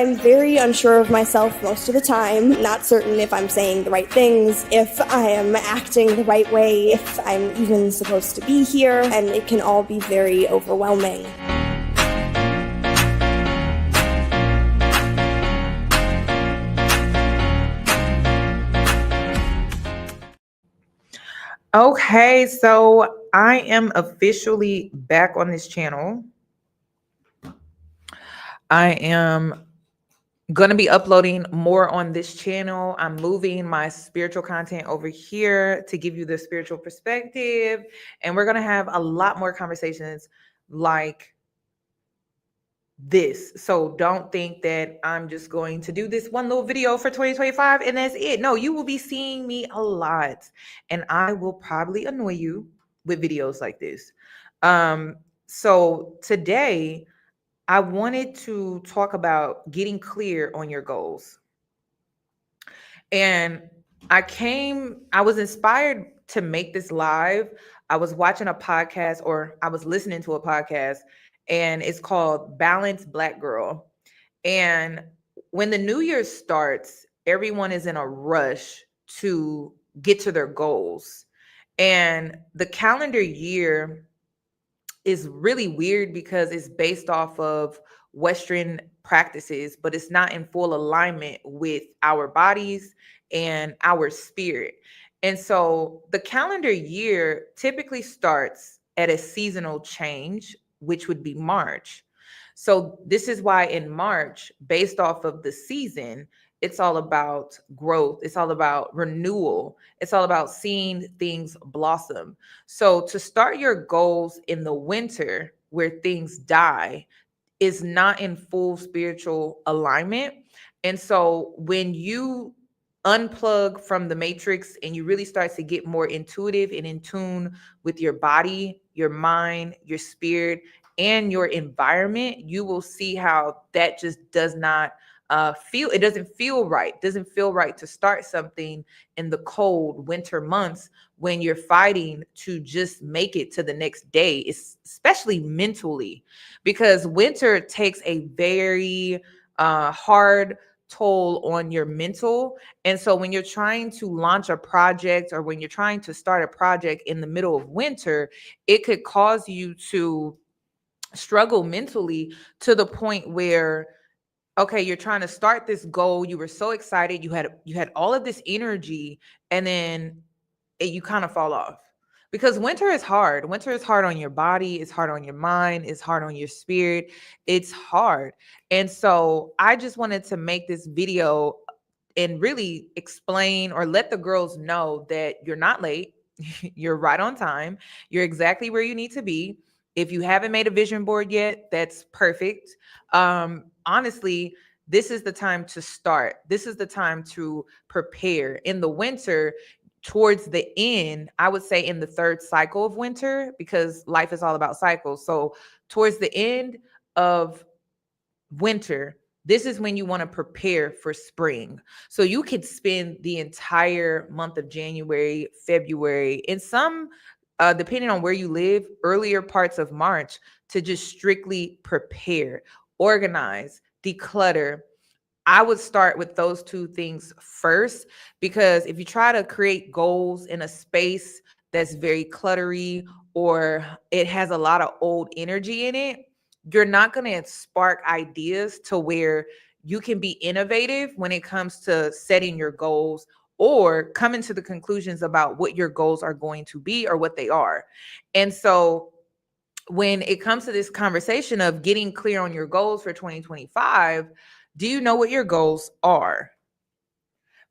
I'm very unsure of myself most of the time, not certain if I'm saying the right things, if I am acting the right way, if I'm even supposed to be here, and it can all be very overwhelming. Okay, so I am officially back on this channel. I am going to be uploading more on this channel. I'm moving my spiritual content over here to give you the spiritual perspective. And we're going to have a lot more conversations like this. So don't think that I'm just going to do this one little video for 2025 and that's it. No, you will be seeing me a lot and I will probably annoy you with videos like this. So today I wanted to talk about getting clear on your goals. And I was inspired to make this live. I was watching a podcast or I was listening to a podcast and it's called Balanced Black Girl. And when the new year starts, everyone is in a rush to get to their goals. And the calendar year is really weird because it's based off of Western practices, but it's not in full alignment with our bodies and our spirit. And so the calendar year typically starts at a seasonal change, which would be March. So this is why in March, based off of the season, it's all about growth. It's all about renewal. It's all about seeing things blossom. So to start your goals in the winter where things die is not in full spiritual alignment. And so when you unplug from the matrix and you really start to get more intuitive and in tune with your body, your mind, your spirit, and your environment, you will see how that just does not it doesn't feel right. It doesn't feel right to start something in the cold winter months when you're fighting to just make it to the next day, especially mentally, because winter takes a very hard toll on your mental. And so when you're trying to launch a project or when you're trying to start a project in the middle of winter, it could cause you to struggle mentally to the point where, okay, you're trying to start this goal, you were so excited, you had all of this energy, and then you kind of fall off. Because winter is hard. Winter is hard on your body, it's hard on your mind, it's hard on your spirit. It's hard. And so I just wanted to make this video and really explain or let the girls know that you're not late. You're right on time. You're exactly where you need to be. If you haven't made a vision board yet, that's perfect. Honestly, this is the time to start. This is the time to prepare. In the winter, towards the end, I would say in the third cycle of winter, because life is all about cycles. So towards the end of winter, this is when you want to prepare for spring. So you could spend the entire month of January, February, in some, depending on where you live, earlier parts of March to just strictly prepare, organize, declutter. I would start with those two things first, because if you try to create goals in a space that's very cluttery or it has a lot of old energy in it, you're not going to spark ideas to where you can be innovative when it comes to setting your goals or coming to the conclusions about what your goals are going to be or what they are. And so when it comes to this conversation of getting clear on your goals for 2025, do you know what your goals are?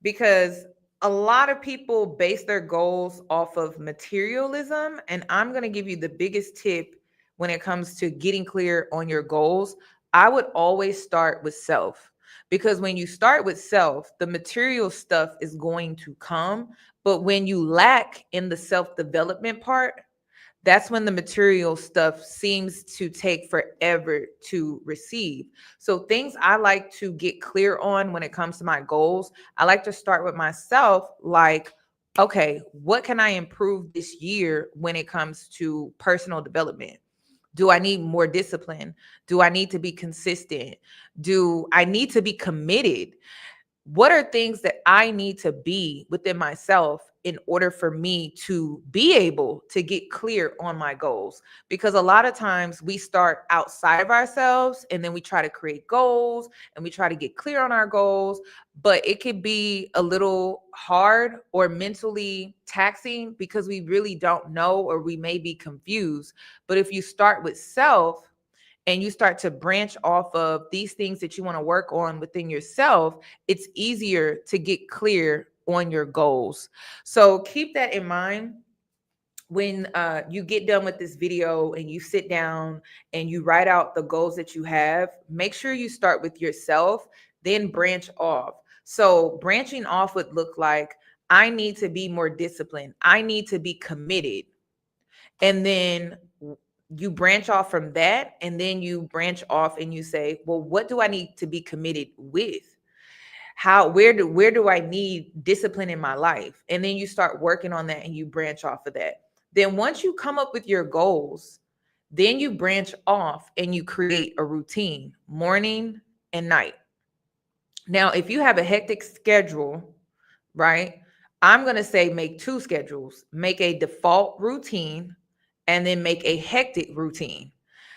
Because a lot of people base their goals off of materialism. And I'm going to give you the biggest tip when it comes to getting clear on your goals. I would always start with self, because when you start with self, the material stuff is going to come. But when you lack in the self development part, that's when the material stuff seems to take forever to receive. So things I like to get clear on when it comes to my goals, I like to start with myself, like, okay, what can I improve this year when it comes to personal development? Do I need more discipline? Do I need to be consistent? Do I need to be committed? What are things that I need to be within myself in order for me to be able to get clear on my goals? Because a lot of times we start outside of ourselves and then we try to create goals and we try to get clear on our goals, but it could be a little hard or mentally taxing because we really don't know or we may be confused. But if you start with self, and you start to branch off of these things that you want to work on within yourself, it's easier to get clear on your goals. So keep that in mind when you get done with this video and you sit down and you write out the goals that you have. Make sure you start with yourself, then branch off. So branching off would look like, I need to be more disciplined. I need to be committed. And then you branch off from that, and then you branch off and you say, well, what do I need to be committed with? Where do I need discipline in my life? And then you start working on that and you branch off of that. Then once you come up with your goals, then you branch off and you create a routine, morning and night. Now, if you have a hectic schedule, right? I'm going to say make two schedules, make a default routine and then make a hectic routine.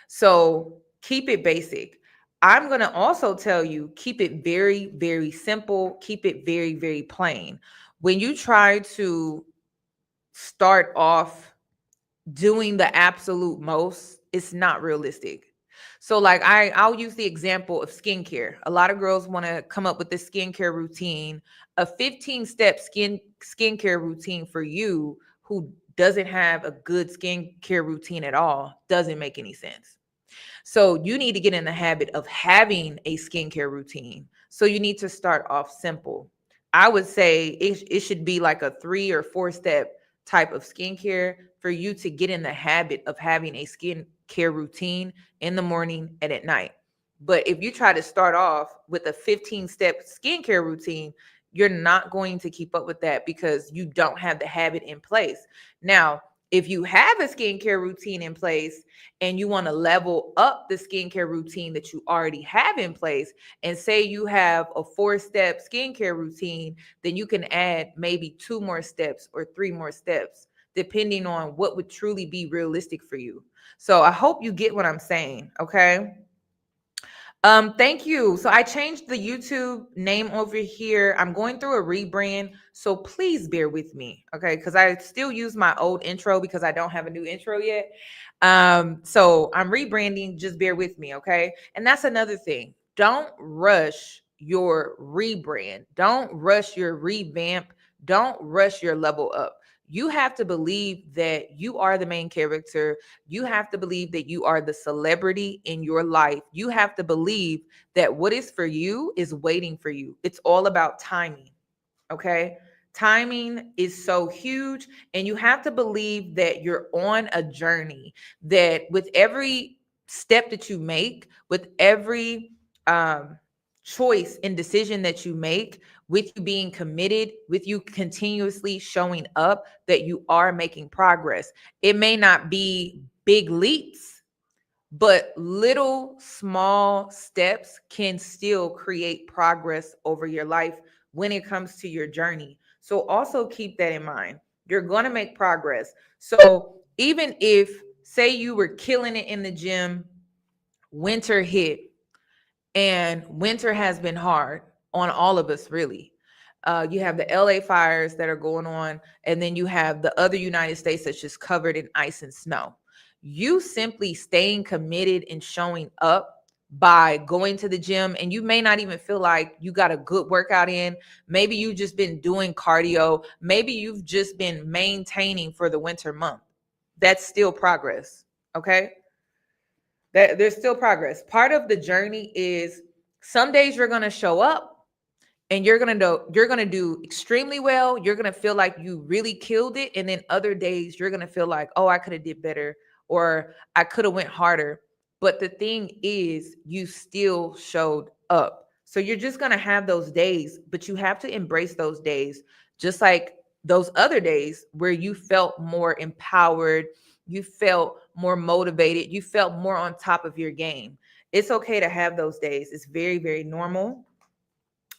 So keep it basic. I'm going to also tell you, keep it very, very simple. Keep it very, very plain. When you try to start off doing the absolute most, it's not realistic. So like I'll use the example of skincare. A lot of girls want to come up with this skincare routine, a 15-step skincare routine for you who doesn't have a good skincare routine at all. Doesn't make any sense. So you need to get in the habit of having a skincare routine. So you need to start off simple. I would say it should be like a 3 or 4 step type of skincare for you to get in the habit of having a skincare routine in the morning and at night. But if you try to start off with a 15-step skincare routine, you're not going to keep up with that because you don't have the habit in place. Now, if you have a skincare routine in place and you want to level up the skincare routine that you already have in place, and say you have a 4-step skincare routine, then you can add maybe 2 more steps or 3 more steps, depending on what would truly be realistic for you. So I hope you get what I'm saying. Okay. Thank you. So I changed the YouTube name over here. I'm going through a rebrand, so please bear with me, okay? Because I still use my old intro because I don't have a new intro yet. So I'm rebranding. Just bear with me, okay? And that's another thing. Don't rush your rebrand. Don't rush your revamp. Don't rush your level up. You have to believe that you are the main character. You have to believe that you are the celebrity in your life. You have to believe that what is for you is waiting for you. It's all about timing. Okay. Timing is so huge. And you have to believe that you're on a journey, that with every step that you make, with every choice and decision that you make, with you being committed, with you continuously showing up, that you are making progress. It may not be big leaps, but little small steps can still create progress over your life when it comes to your journey. So also keep that in mind. You're going to make progress. So even if, say, you were killing it in the gym, winter hit, and winter has been hard on all of us, really. You have the LA fires that are going on, and then you have the other United States that's just covered in ice and snow. You simply staying committed and showing up by going to the gym, and you may not even feel like you got a good workout in. Maybe you've just been doing cardio. Maybe you've just been maintaining for the winter month. That's still progress. Okay. That there's still progress. Part of the journey is some days you're going to show up and you're going to do extremely well. You're going to feel like you really killed it, and then other days you're going to feel like, "Oh, I could have did better, or I could have went harder." But the thing is, you still showed up. So you're just going to have those days, but you have to embrace those days, just like those other days where you felt more empowered, you felt more motivated. You felt more on top of your game. It's okay to have those days. It's very, very normal.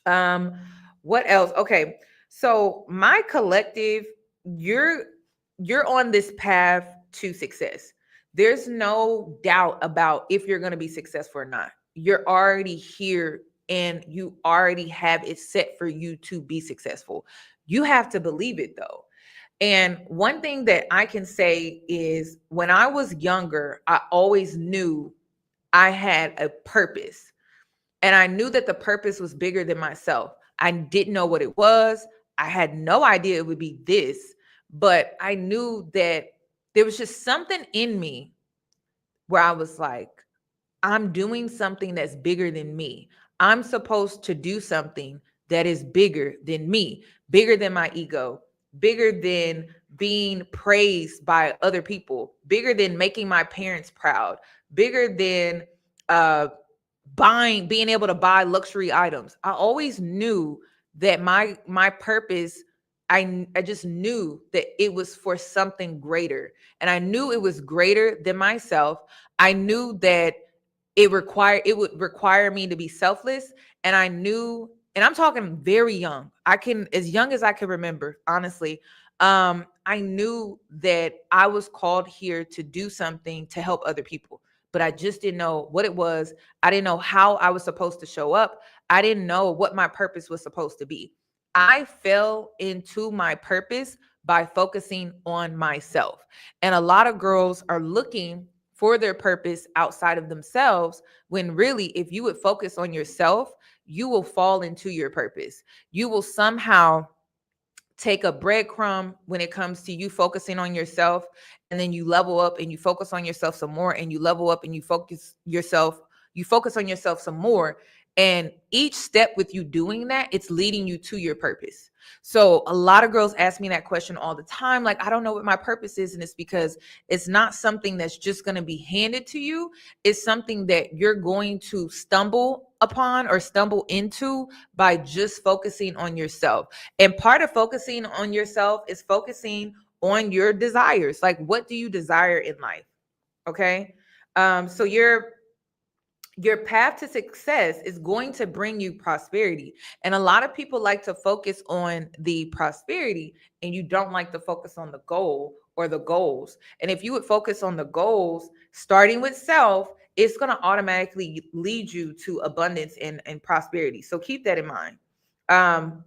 Um, what else? Okay. So my collective, you're you're on this path to success. There's no doubt about if you're going to be successful or not. You're already here and you already have it set for you to be successful. You have to believe it though. And one thing that I can say is when I was younger, I always knew I had a purpose. And I knew that the purpose was bigger than myself. I didn't know what it was. I had no idea it would be this, but I knew that there was just something in me where I was like, I'm doing something that's bigger than me. I'm supposed to do something that is bigger than me, bigger than my ego, bigger than being praised by other people, bigger than making my parents proud, bigger than uh being able to buy luxury items. I always knew that my purpose, I just knew that it was for something greater. And I knew it was greater than myself. I knew that it would require me to be selfless. And I knew, and I'm talking very young. I can, as young as I can remember, honestly. I knew that I was called here to do something to help other people, but I just didn't know what it was. I didn't know how I was supposed to show up. I didn't know what my purpose was supposed to be. I fell into my purpose by focusing on myself. And a lot of girls are looking for their purpose outside of themselves, when really, if you would focus on yourself, you will fall into your purpose. You will somehow take a breadcrumb when it comes to you focusing on yourself, and then you level up and you focus on yourself some more, and you level up and you focus on yourself some more. And each step with you doing that, it's leading you to your purpose. So a lot of girls ask me that question all the time, like, I don't know what my purpose is. And it's because it's not something that's just going to be handed to you. It's something that you're going to stumble upon or stumble into by just focusing on yourself. And part of focusing on yourself is focusing on your desires. Like, what do you desire in life? Okay. So your path to success is going to bring you prosperity. And a lot of people like to focus on the prosperity, and you don't like to focus on the goal or the goals. And if you would focus on the goals, starting with self, it's going to automatically lead you to abundance and prosperity. So keep that in mind. Um,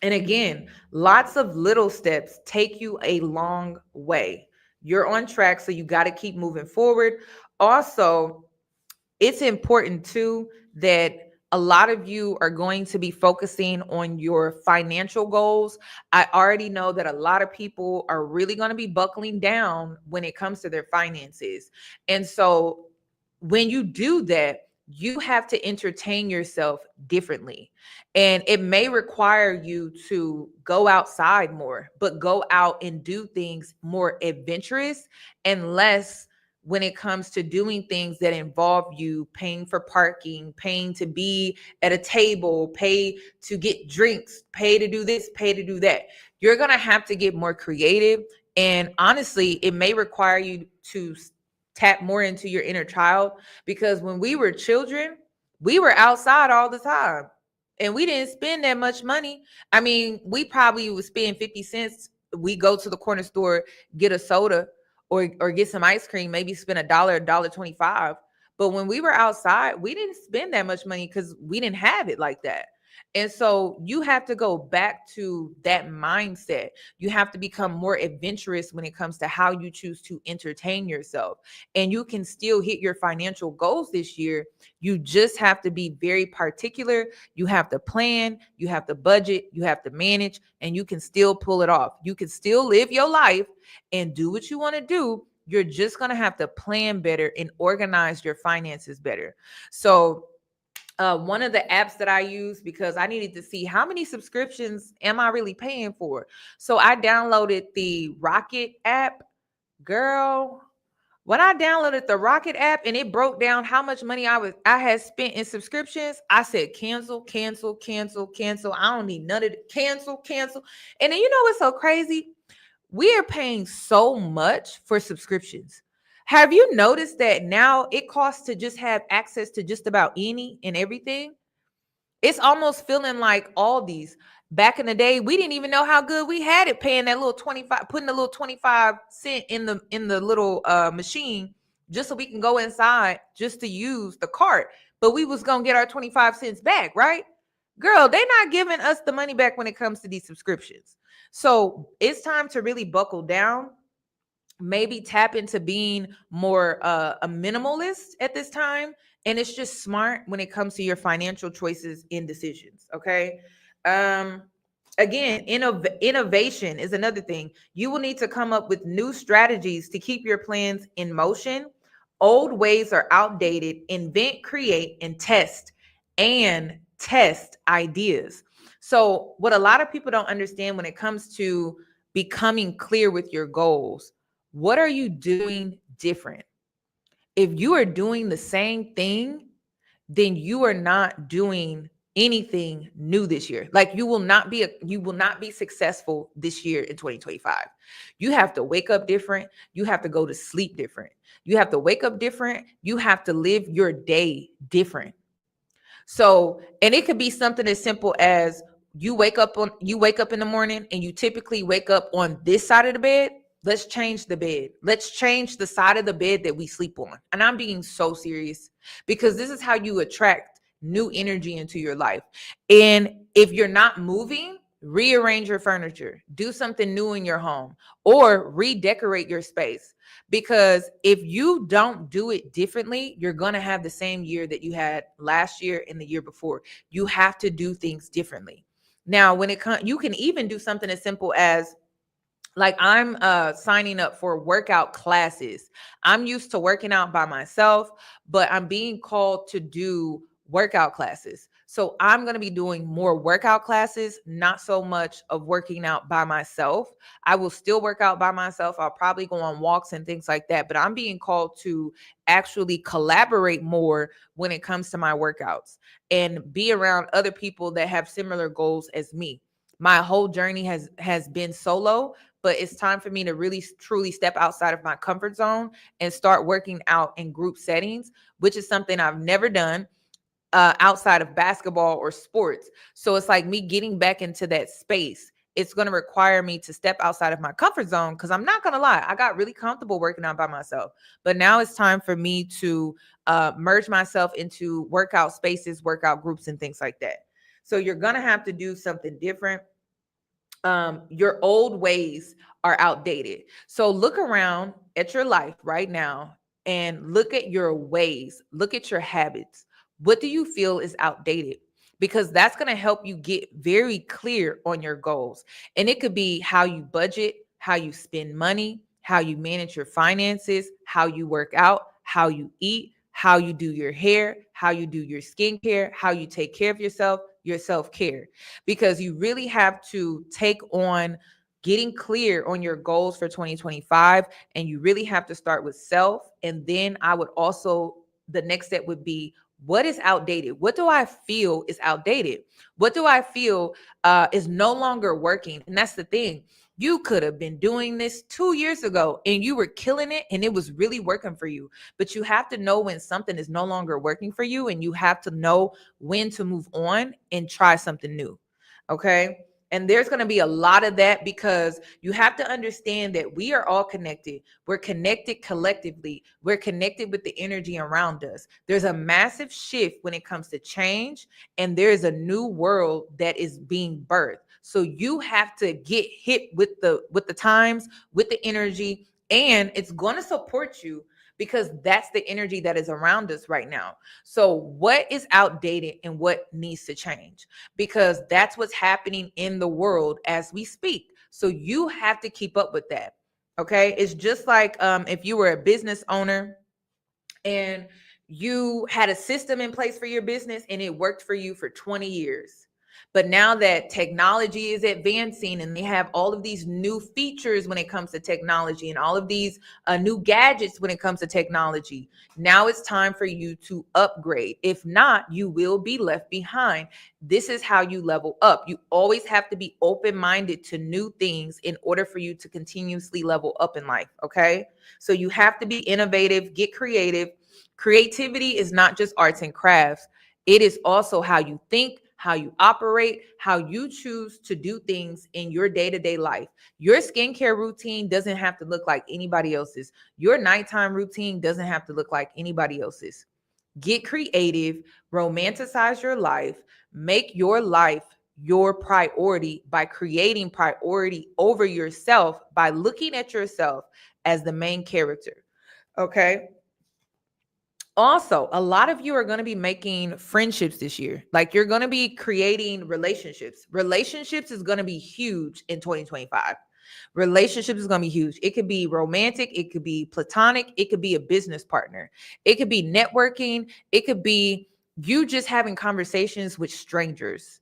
and again, lots of little steps take you a long way. You're on track, so you got to keep moving forward. Also, it's important too that a lot of you are going to be focusing on your financial goals. I already know that a lot of people are really going to be buckling down when it comes to their finances. And so when you do that, you have to entertain yourself differently. And it may require you to go outside more, but go out and do things more adventurous and less when it comes to doing things that involve you paying for parking, paying to be at a table, pay to get drinks, pay to do this, pay to do that. You're going to have to get more creative. And honestly, it may require you to tap more into your inner child, because when we were children, we were outside all the time and we didn't spend that much money. I mean, we probably would spend 50 cents. We go to the corner store, get a soda or get some ice cream, maybe spend a dollar 25. But when we were outside, we didn't spend that much money because we didn't have it like that. And so you have to go back to that mindset. You have to become more adventurous when it comes to how you choose to entertain yourself. And you can still hit your financial goals this year. You just have to be very particular. You have to plan, you have to budget, you have to manage, and you can still pull it off. You can still live your life and do what you want to do. You're just going to have to plan better and organize your finances better. So one of the apps that I use, because I needed to see how many subscriptions am I really paying for. So I downloaded the Rocket app. Girl, when I downloaded the Rocket app and it broke down how much money I had spent in subscriptions, I said cancel, cancel, cancel, cancel. I don't need none of it. Cancel, cancel. And then you know what's so crazy? We are paying so much for subscriptions. Have you noticed that now it costs to just have access to just about any and everything? It's almost feeling like all these. Back in the day, we didn't even know how good we had it paying that little 25, putting a little 25 cent in the little machine just so we can go inside just to use the cart. But we was gonna get our 25 cents back, right? Girl, they not giving us the money back when it comes to these subscriptions. So it's time to really buckle down, maybe tap into being more a minimalist at this time, and it's just smart when it comes to your financial choices and decisions. Okay. um Again, innovation is another thing. You will need to come up with new strategies to keep your plans in motion. Old ways are outdated. Invent, create, and test ideas. So what a lot of people don't understand when it comes to becoming clear with your goals, what are you doing different? If you are doing the same thing, then you are not doing anything new this year. Like you will not be successful this year in 2025. You have to wake up different, you have to go to sleep different. You have to wake up different, you have to live your day different. So, and it could be something as simple as you wake up in the morning and you typically wake up on this side of the bed. Let's change the bed. Let's change the side of the bed that we sleep on. And I'm being so serious because this is how you attract new energy into your life. And if you're not moving, rearrange your furniture, do something new in your home, or redecorate your space. Because if you don't do it differently, you're going to have the same year that you had last year and the year before. You have to do things differently. Now, when it comes, you can even do something as simple as, like, I'm signing up for workout classes. I'm used to working out by myself, but I'm being called to do workout classes. So I'm going to be doing more workout classes, not so much of working out by myself. I will still work out by myself. I'll probably go on walks and things like that, but I'm being called to actually collaborate more when it comes to my workouts and be around other people that have similar goals as me. My whole journey has been solo, but it's time for me to really truly step outside of my comfort zone and start working out in group settings, which is something I've never done outside of basketball or sports. So it's like me getting back into that space. It's going to require me to step outside of my comfort zone because I'm not going to lie, I got really comfortable working out by myself. But now it's time for me to merge myself into workout spaces, workout groups, and things like that. So you're going to have to do something different. Your old ways are outdated. So look around at your life right now and look at your ways, look at your habits. What do you feel is outdated? Because that's going to help you get very clear on your goals. And it could be how you budget, how you spend money, how you manage your finances, how you work out, how you eat, how you do your hair, how you do your skincare, how you take care of yourself, your self-care. Because you really have to take on getting clear on your goals for 2025, and you really have to start with self. And then I would also, the next step would be, what is outdated? What do I feel is outdated? What do I feel is no longer working? And that's the thing. You could have been doing this 2 years ago and you were killing it and it was really working for you. But you have to know when something is no longer working for you, and you have to know when to move on and try something new. Okay. And there's going to be a lot of that because you have to understand that we are all connected. We're connected collectively. We're connected with the energy around us. There's a massive shift when it comes to change, and there is a new world that is being birthed. So you have to get hit with the times, with the energy, and it's going to support you because that's the energy that is around us right now. So what is outdated and what needs to change? Because that's what's happening in the world as we speak. So you have to keep up with that. Okay. It's just like if you were a business owner and you had a system in place for your business and it worked for you for 20 years. But now that technology is advancing and they have all of these new features when it comes to technology and all of these new gadgets when it comes to technology, now it's time for you to upgrade. If not, you will be left behind. This is how you level up. You always have to be open-minded to new things in order for you to continuously level up in life, okay? So you have to be innovative, get creative. Creativity is not just arts and crafts. It is also how you think, how you operate, how you choose to do things in your day-to-day life. Your skincare routine doesn't have to look like anybody else's. Your nighttime routine doesn't have to look like anybody else's. Get creative, romanticize your life, make your life your priority by creating priority over yourself, by looking at yourself as the main character. Okay. Also, a lot of you are going to be making friendships this year. Like, you're going to be creating relationships. Relationships is going to be huge in 2025. Relationships is going to be huge. It could be romantic, it could be platonic, it could be a business partner, it could be networking, it could be you just having conversations with strangers.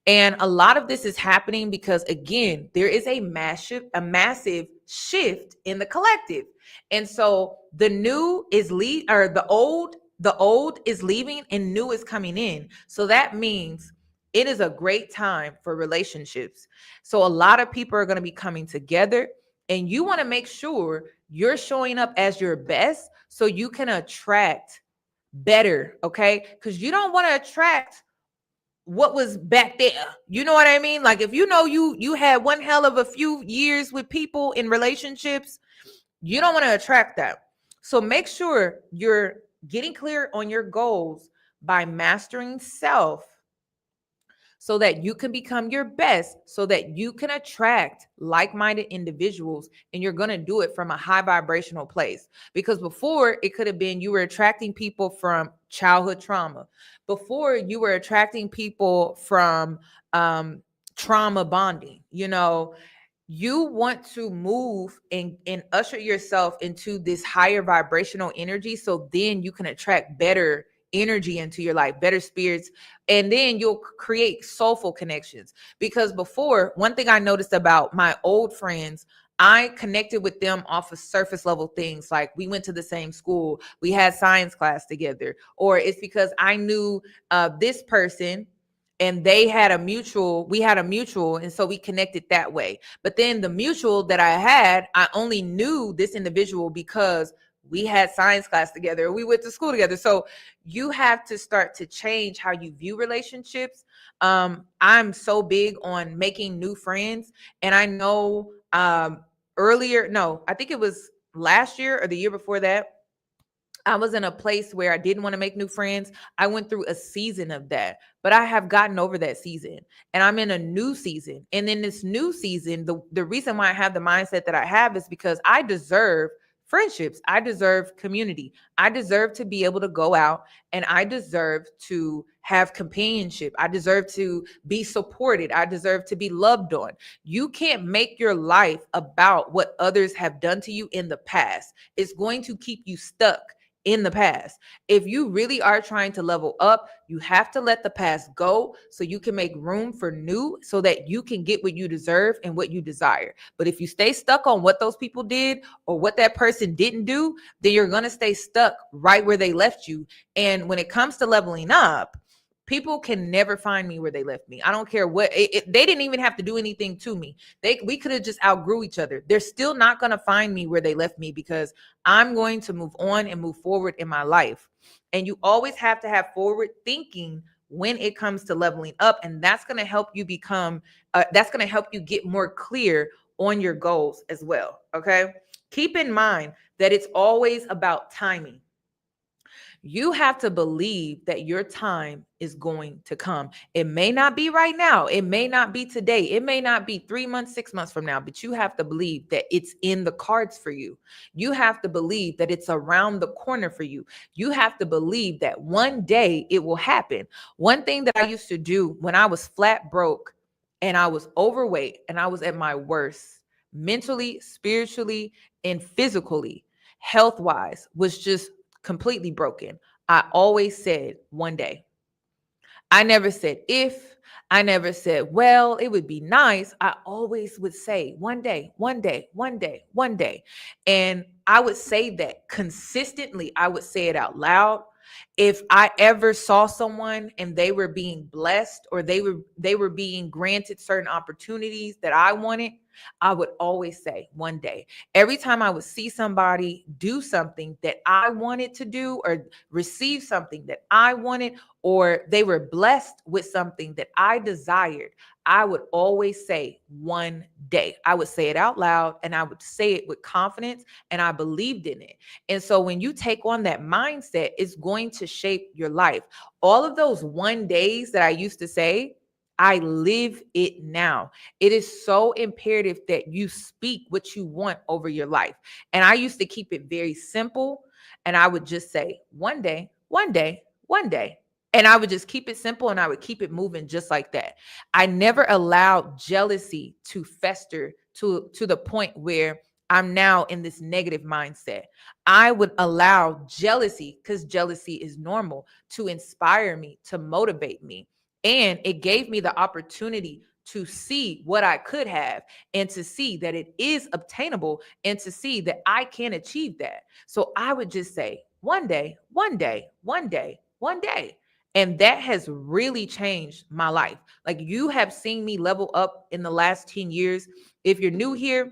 And a lot of this is happening because, again, there is a massive shift in the collective. And so the new is the old is leaving and new is coming in. So that means it is a great time for relationships. So a lot of people are going to be coming together, and you want to make sure you're showing up as your best so you can attract better, okay? Because you don't want to attract what was back there. You know what I mean? Like, if you know you had one hell of a few years with people in relationships, you don't want to attract that. So make sure you're getting clear on your goals by mastering self so that you can become your best, so that you can attract like-minded individuals, and you're going to do it from a high vibrational place. Because before, it could have been you were attracting people from childhood trauma. Before, you were attracting people from trauma bonding. You want to move and usher yourself into this higher vibrational energy, so then you can attract better energy into your life, better spirits, and then you'll create soulful connections. Because before, one thing I noticed about my old friends, I connected with them off of surface level things, like we went to the same school, we had science class together, or it's because I knew this person and we had a mutual, and so we connected that way. But then the mutual that I had, I only knew this individual because we had science class together, we went to school together. So you have to start to change how you view relationships. I'm so big on making new friends, and I know I think it was last year or the year before that, I was in a place where I didn't want to make new friends. I went through a season of that, but I have gotten over that season, and I'm in a new season. And in this new season, the reason why I have the mindset that I have is because I deserve friendships. I deserve community. I deserve to be able to go out, and I deserve to have companionship. I deserve to be supported. I deserve to be loved on. You can't make your life about what others have done to you in the past. It's going to keep you stuck in the past. If you really are trying to level up, you have to let the past go so you can make room for new, so that you can get what you deserve and what you desire. But if you stay stuck on what those people did or what that person didn't do, then you're going to stay stuck right where they left you. And when it comes to leveling up, people can never find me where they left me. I don't care what they didn't even have to do anything to me. We could have just outgrew each other. They're still not going to find me where they left me, because I'm going to move on and move forward in my life. And you always have to have forward thinking when it comes to leveling up, and that's going to help you that's going to help you get more clear on your goals as well. Okay, keep in mind that it's always about timing. You have to believe that your time is going to come. It may not be right now. It may not be today. It may not be 3 months, 6 months from now, but you have to believe that it's in the cards for you. You have to believe that it's around the corner for you. You have to believe that one day it will happen. One thing that I used to do when I was flat broke and I was overweight and I was at my worst, mentally, spiritually, and physically, health wise, was just completely broken. I always said one day. I never said if, I never said, well, it would be nice. I always would say one day, one day, one day, one day. And I would say that consistently. I would say it out loud. If I ever saw someone and they were being blessed, or they were being granted certain opportunities that I wanted, I would always say one day. Every time I would see somebody do something that I wanted to do, or receive something that I wanted, or they were blessed with something that I desired, I would always say one day. I would say it out loud, and I would say it with confidence, and I believed in it. And so when you take on that mindset, it's going to shape your life. All of those one days that I used to say, I live it now. It is so imperative that you speak what you want over your life. And I used to keep it very simple. And I would just say one day, one day, one day. And I would just keep it simple, and I would keep it moving just like that. I never allowed jealousy to fester to the point where I'm now in this negative mindset. I would allow jealousy, because jealousy is normal, to inspire me, to motivate me. And it gave me the opportunity to see what I could have, and to see that it is obtainable, and to see that I can achieve that. So I would just say one day, one day, one day, one day. And that has really changed my life. Like, you have seen me level up in the last 10 years. If you're new here,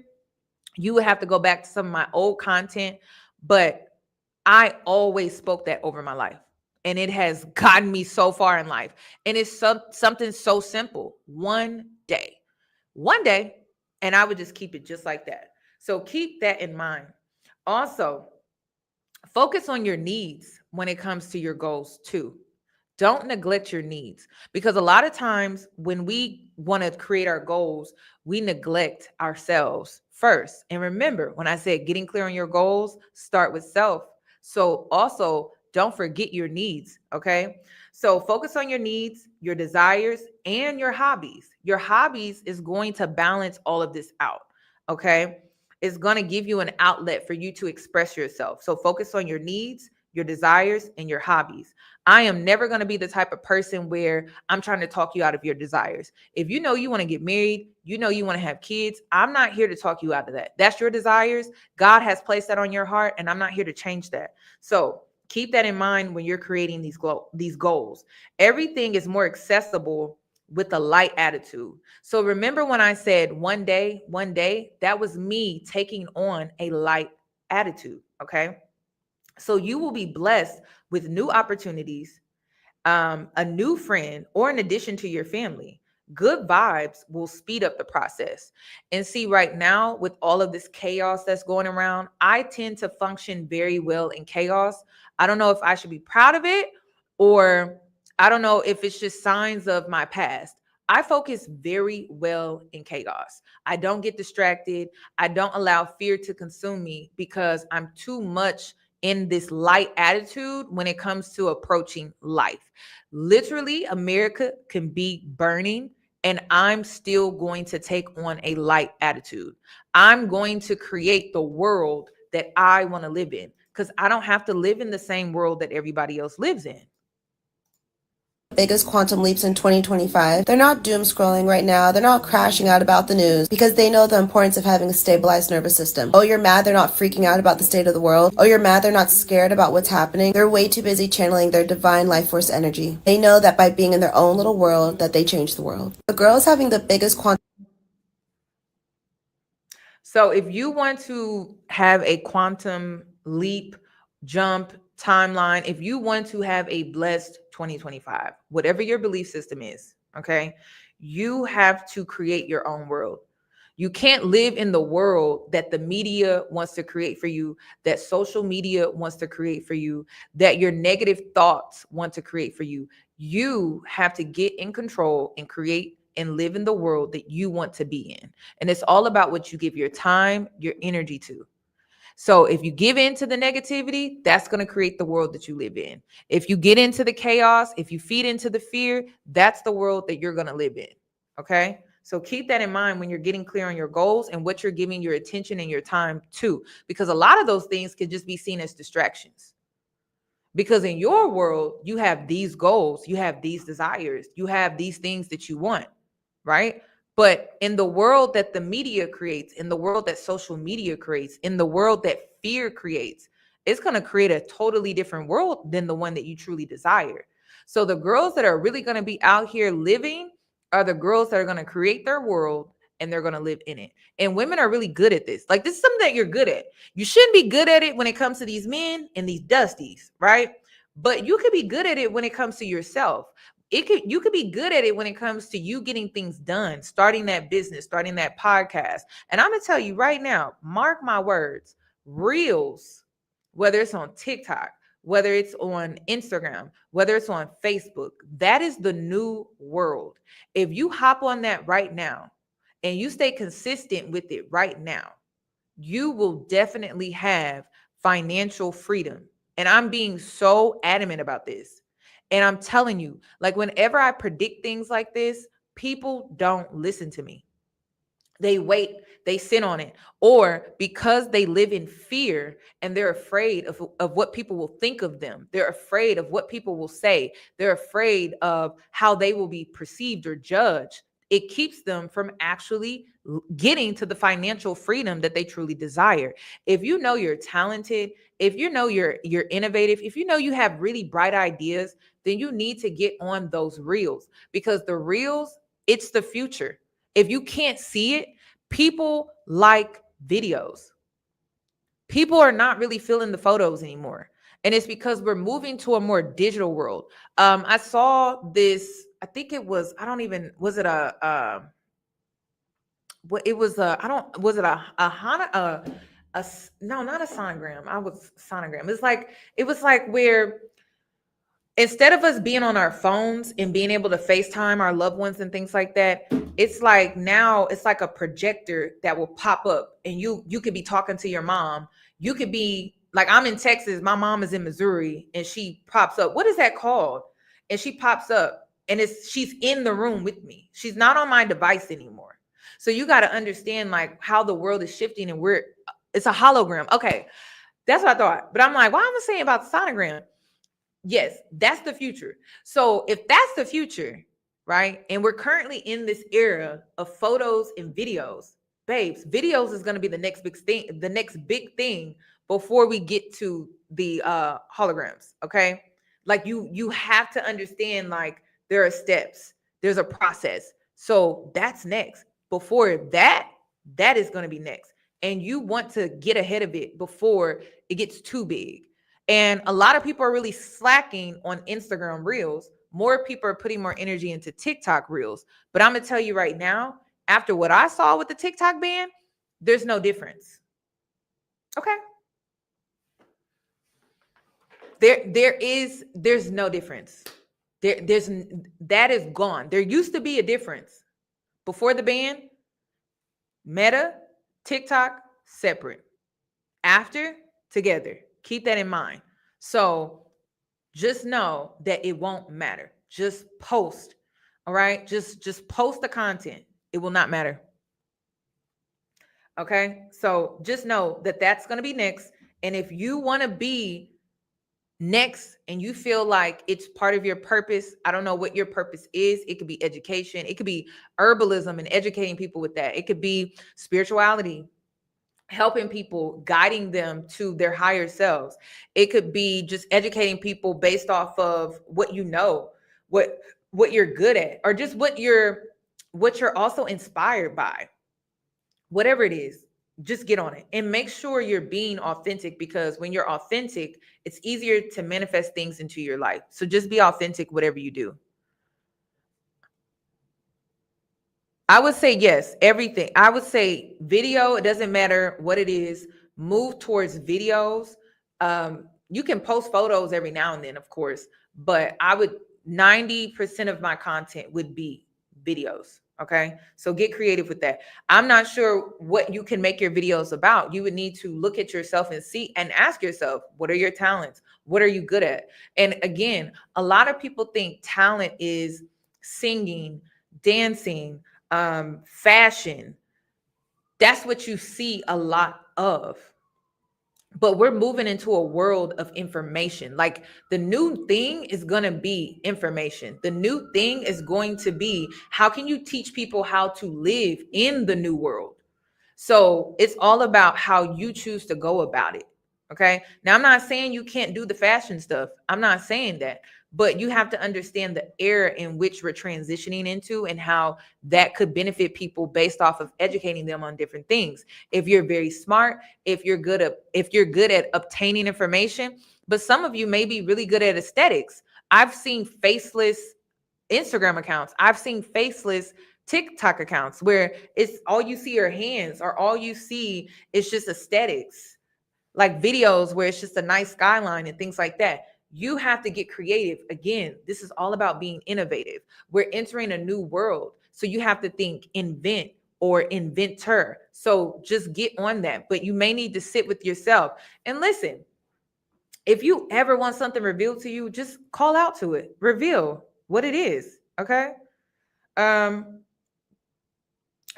you would have to go back to some of my old content, but I always spoke that over my life. And it has gotten me so far in life. And it's something so simple. One day, one day. And I would just keep it just like that. So keep that in mind. Also, focus on your needs when it comes to your goals too. Don't neglect your needs, because a lot of times when we want to create our goals, we neglect ourselves first. And remember, when I said getting clear on your goals, start with self. So also, don't forget your needs. Okay. So focus on your needs, your desires, and your hobbies. Your hobbies is going to balance all of this out. Okay. It's going to give you an outlet for you to express yourself. So focus on your needs, your desires, and your hobbies. I am never going to be the type of person where I'm trying to talk you out of your desires. If you know you want to get married, you know you want to have kids, I'm not here to talk you out of that. That's your desires. God has placed that on your heart, and I'm not here to change that. So keep that in mind when you're creating these goals. Everything is more accessible with a light attitude. So remember when I said one day, that was me taking on a light attitude. Okay. So you will be blessed with new opportunities, a new friend, or in addition to your family. Good vibes will speed up the process. And see, right now, with all of this chaos that's going around, I tend to function very well in chaos. I don't know if I should be proud of it, or I don't know if it's just signs of my past. I focus very well in chaos. I don't get distracted. I don't allow fear to consume me, because I'm too much in this light attitude when it comes to approaching life. Literally, America can be burning, and I'm still going to take on a light attitude. I'm going to create the world that I want to live in, because I don't have to live in the same world that everybody else lives in. Biggest quantum leaps in 2025. They're not doom scrolling right now. They're not crashing out about the news because they know the importance of having a stabilized nervous system. Oh, you're mad they're not freaking out about the state of the world. Oh, you're mad they're not scared about what's happening. They're way too busy channeling their divine life force energy. They know that by being in their own little world that they change the world. The girl is having the biggest quantum. So if you want to have a quantum leap, jump, timeline, if you want to have a blessed 2025, whatever your belief system is, okay, you have to create your own world. You can't live in the world that the media wants to create for you, that social media wants to create for you, that your negative thoughts want to create for you. You have to get in control and create and live in the world that you want to be in. And it's all about what you give your time, your energy to. So if you give in to the negativity, that's going to create the world that you live in. If you get into the chaos, if you feed into the fear, that's the world that you're going to live in. Okay. So keep that in mind when you're getting clear on your goals and what you're giving your attention and your time to, because a lot of those things could just be seen as distractions. Because in your world, you have these goals, you have these desires, you have these things that you want, right? But in the world that the media creates, in the world that social media creates, in the world that fear creates, it's going to create a totally different world than the one that you truly desire. So the girls that are really going to be out here living are the girls that are going to create their world and they're going to live in it. And women are really good at this. Like, this is something that you're good at. You shouldn't be good at it when it comes to these men and these dusties, right? But you could be good at it when it comes to yourself. You could be good at it when it comes to you getting things done, starting that business, starting that podcast. And I'm going to tell you right now, mark my words, reels, whether it's on TikTok, whether it's on Instagram, whether it's on Facebook, that is the new world. If you hop on that right now and you stay consistent with it right now, you will definitely have financial freedom. And I'm being so adamant about this. And I'm telling you, like, whenever I predict things like this, people don't listen to me. They wait, they sit on it, or because they live in fear and they're afraid of what people will think of them. They're afraid of what people will say. They're afraid of how they will be perceived or judged. It keeps them from actually getting to the financial freedom that they truly desire. If you know you're talented, if you know you're innovative, if you know you have really bright ideas, then you need to get on those reels, because the reels, it's the future. If you can't see it, people like videos. People are not really feeling the photos anymore. And it's because we're moving to a more digital world. I saw this, I think it was, I don't even, was it it was a, I don't, was it no, not a sonogram. I was sonogram. It was like where, instead of us being on our phones and being able to FaceTime our loved ones and things like that, it's like now it's like a projector that will pop up, and you could be talking to your mom. You could be like, I'm in Texas, my mom is in Missouri, and she pops up. What is that called? And she pops up, and she's in the room with me. She's not on my device anymore. So you got to understand like how the world is shifting, and it's a hologram. Okay, that's what I thought. But I'm like, why am I saying about the sonogram? Yes, that's the future. So if that's the future, right? And we're currently in this era of photos and videos, babes, videos is going to be the next big thing before we get to the holograms, okay? Like you have to understand, like, there are steps, there's a process. So that's next. Before that is going to be next. And you want to get ahead of it before it gets too big. And a lot of people are really slacking on Instagram reels. More people are putting more energy into TikTok reels. But I'm going to tell you right now, after what I saw with the TikTok ban, there's no difference. Okay. There's no difference. That is gone. There used to be a difference. Before the ban, Meta, TikTok, separate. After, together. Keep that in mind. So just know that it won't matter. Just post. All right. Just post the content. It will not matter. Okay. So just know that that's going to be next. And if you want to be next and you feel like it's part of your purpose, I don't know what your purpose is. It could be education. It could be herbalism and educating people with that. It could be spirituality, helping people, guiding them to their higher selves. It could be just educating people based off of what you know, what you're good at, or just what you're also inspired by. Whatever it is, just get on it and make sure you're being authentic, because when you're authentic, it's easier to manifest things into your life. So just be authentic, whatever you do. I would say yes, everything. I would say video, it doesn't matter what it is, move towards videos. You can post photos every now and then, of course, but 90% of my content would be videos. Okay. So get creative with that. I'm not sure what you can make your videos about. You would need to look at yourself and see and ask yourself, what are your talents? What are you good at? And again, a lot of people think talent is singing, dancing, fashion. That's what you see a lot of. but we're moving into a world of information. Like the new thing is going to be information. The new thing is going to be, how can you teach people how to live in the new world? So it's all about how you choose to go about it. Okay. Now, I'm not saying you can't do the fashion stuff. I'm not saying that, but you have to understand the era in which we're transitioning into and how that could benefit people based off of educating them on different things. If you're very smart, if you're good at obtaining information, but some of you may be really good at aesthetics. I've seen faceless Instagram accounts. I've seen faceless TikTok accounts where it's all you see are hands, or all you see is just aesthetics, like videos where it's just a nice skyline and things like that. You have to get creative. Again, this is all about being innovative. We're entering a new world. So you have to think invent or inventor. So just get on that. But you may need to sit with yourself and listen. If you ever want something revealed to you, just call out to it. Reveal what it is. Okay. Um,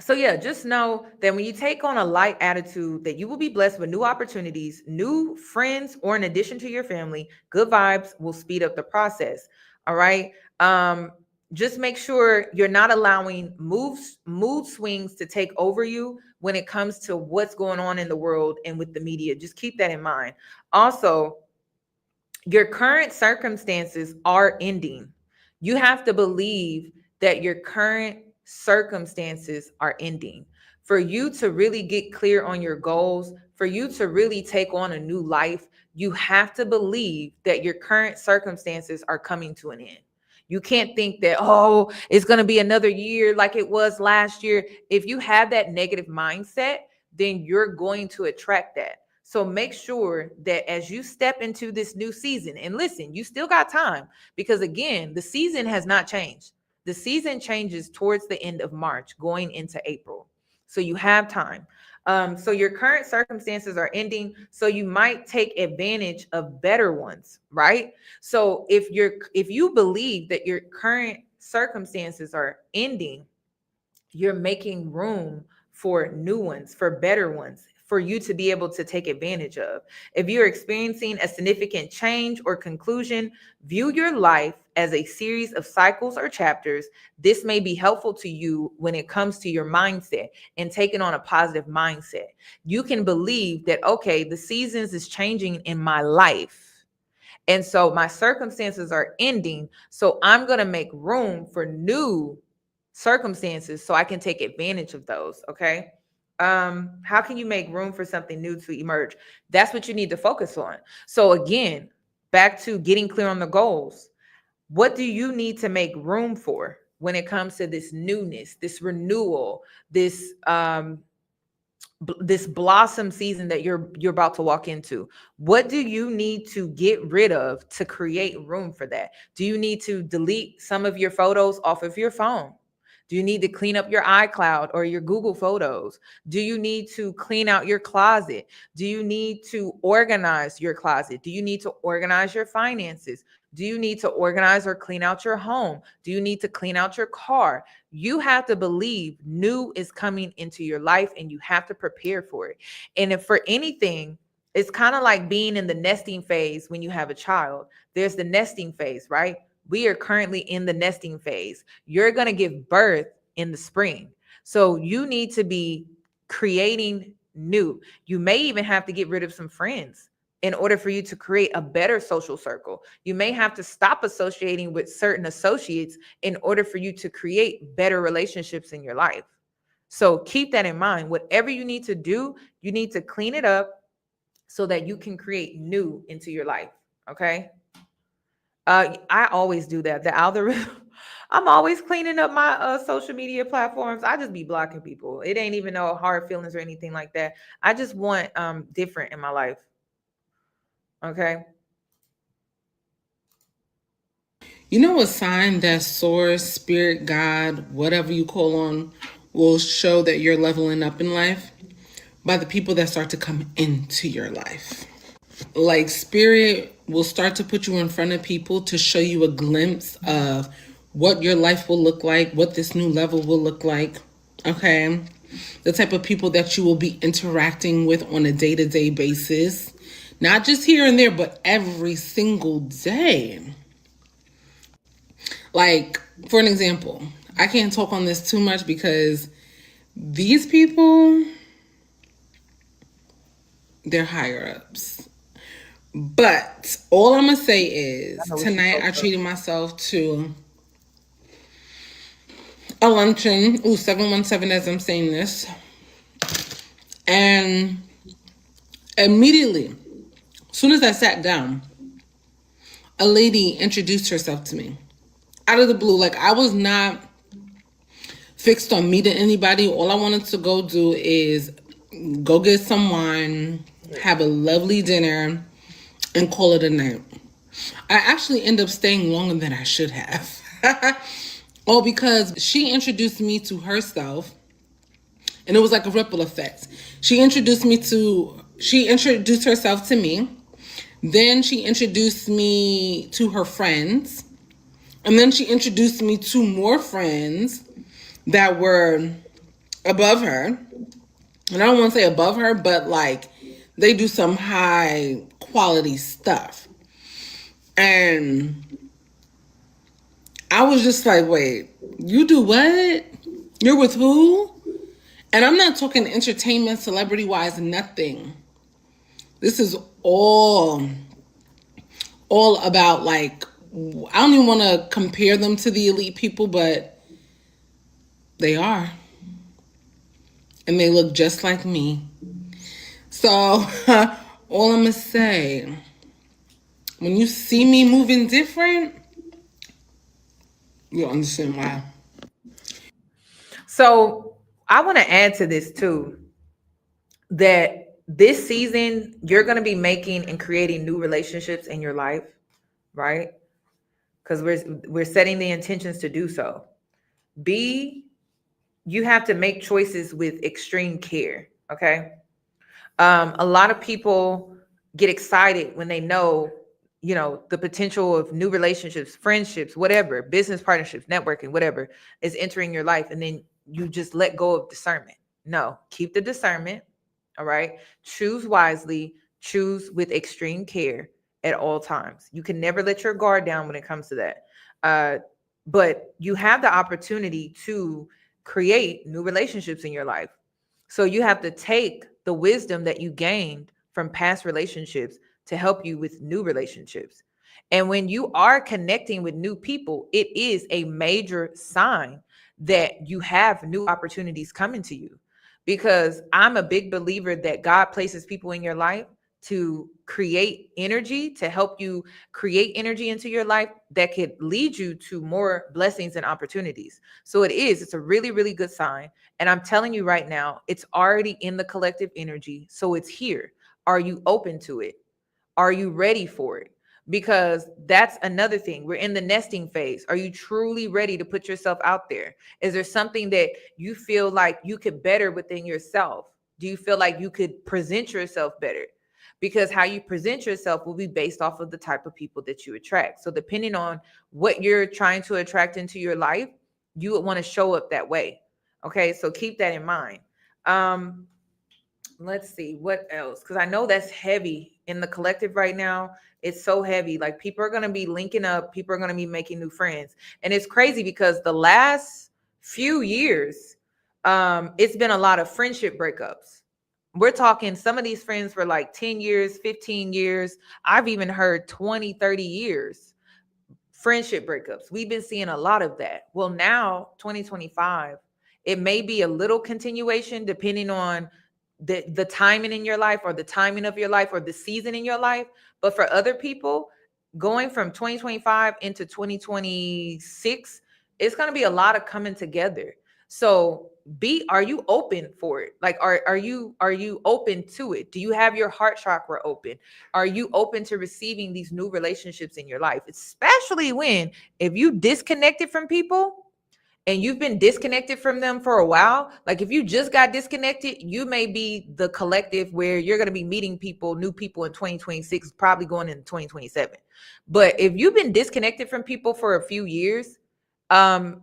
so yeah, just know that when you take on a light attitude, that you will be blessed with new opportunities, new friends, or in addition to your family, good vibes will speed up the process. All right. Just make sure you're not allowing mood swings to take over you when it comes to what's going on in the world and with the media. Just keep that in mind. Also, your current circumstances are ending. You have to believe that your current circumstances are ending. For you to really get clear on your goals, for you to really take on a new life, you have to believe that your current circumstances are coming to an end. You can't think that, oh, it's going to be another year like it was last year. If you have that negative mindset, then you're going to attract that. So make sure that as you step into this new season, and listen, you still got time, because again, the season has not changed. The season changes towards the end of March, going into April. So you have time. So your current circumstances are ending. So you might take advantage of better ones, right? So if you believe that your current circumstances are ending, you're making room for new ones, for better ones, for you to be able to take advantage of. If you're experiencing a significant change or conclusion, view your life as a series of cycles or chapters. This may be helpful to you when it comes to your mindset and taking on a positive mindset. You can believe that, okay, the seasons is changing in my life. And so my circumstances are ending. So I'm going to make room for new circumstances so I can take advantage of those. Okay. How can you make room for something new to emerge? That's what you need to focus on. So again, back to getting clear on the goals. What do you need to make room for when it comes to this newness, this renewal, this blossom season that you're about to walk into? What do you need to get rid of to create room for that? Do you need to delete some of your photos off of your phone? Do you need to clean up your iCloud or your Google Photos? Do you need to clean out your closet? Do you need to organize your closet? Do you need to organize your finances? Do you need to organize or clean out your home? Do you need to clean out your car? You have to believe new is coming into your life and you have to prepare for it. And if for anything, it's kind of like being in the nesting phase when you have a child. There's the nesting phase, right? We are currently in the nesting phase. You're going to give birth in the spring. So you need to be creating new. You may even have to get rid of some friends in order for you to create a better social circle. You may have to stop associating with certain associates in order for you to create better relationships in your life. So keep that in mind. Whatever you need to do, you need to clean it up so that you can create new into your life. Okay. I always do that. The algorithm, I'm always cleaning up my social media platforms. I just be blocking people. It ain't even no hard feelings or anything like that. I just want different in my life. Okay. You know a sign that source, spirit, God, whatever you call on, will show that you're leveling up in life? By the people that start to come into your life. Like spirit will start to put you in front of people to show you a glimpse of what your life will look like, what this new level will look like. Okay. The type of people that you will be interacting with on a day-to-day basis. Not just here and there, but every single day. Like, for an example, I can't talk on this too much because these people, they're higher ups. But all I'm going to say is tonight I treated myself to a luncheon. 717 as I'm saying this. And immediately, as soon as I sat down, a lady introduced herself to me out of the blue. Like, I was not fixed on meeting anybody. All I wanted to go do is go get some wine, have a lovely dinner, and call it a night. I actually end up staying longer than I should have. All because she introduced me to herself, and it was like a ripple effect. She introduced herself to me. Then she introduced me to her friends. And then she introduced me to more friends that were above her. And I don't want to say above her, but like they do some high quality stuff. And I was just like, wait, you do what? You're with who? And I'm not talking entertainment, celebrity wise, nothing. This is all about like, I don't even want to compare them to the elite people, but they are. And they look just like me. So all I'm going to say, when you see me moving different, you'll understand why. So I want to add to this too, that this season, you're going to be making and creating new relationships in your life, right? Because we're setting the intentions to do so. You have to make choices with extreme care, okay? A lot of people get excited when they know, the potential of new relationships, friendships, whatever, business partnerships, networking, whatever is entering your life. And then you just let go of discernment. No, keep the discernment. All right. Choose wisely, choose with extreme care at all times. You can never let your guard down when it comes to that. But you have the opportunity to create new relationships in your life. So you have to take the wisdom that you gained from past relationships to help you with new relationships. And when you are connecting with new people, it is a major sign that you have new opportunities coming to you. Because I'm a big believer that God places people in your life to create energy, to help you create energy into your life that could lead you to more blessings and opportunities. So it's a really, really good sign. And I'm telling you right now, it's already in the collective energy. So it's here. Are you open to it? Are you ready for it? Because that's another thing. We're in the nesting phase. Are you truly ready to put yourself out there? Is there something that you feel like you could better within yourself? Do you feel like you could present yourself better? Because how you present yourself will be based off of the type of people that you attract. So depending on what you're trying to attract into your life, you would want to show up that way. Okay, so keep that in mind. Let's see what else, because I know that's heavy in the collective right now. It's so heavy. Like, people are going to be linking up, people are going to be making new friends. And it's crazy because the last few years, it's been a lot of friendship breakups. We're talking, some of these friends were like 10 years, 15 years. I've even heard 20, 30 years friendship breakups. We've been seeing a lot of that. Well, now 2025, it may be a little continuation depending on the timing in your life, or the timing of your life, or the season in your life. But for other people, going from 2025 into 2026, it's going to be a lot of coming together. So are you open for it? Like, are you open to it? Do you have your heart chakra open? Are you open to receiving these new relationships in your life? Especially if you disconnected from people and you've been disconnected from them for a while. Like, if you just got disconnected, you may be the collective where you're going to be meeting new people in 2026, probably going into 2027. But if you've been disconnected from people for a few years,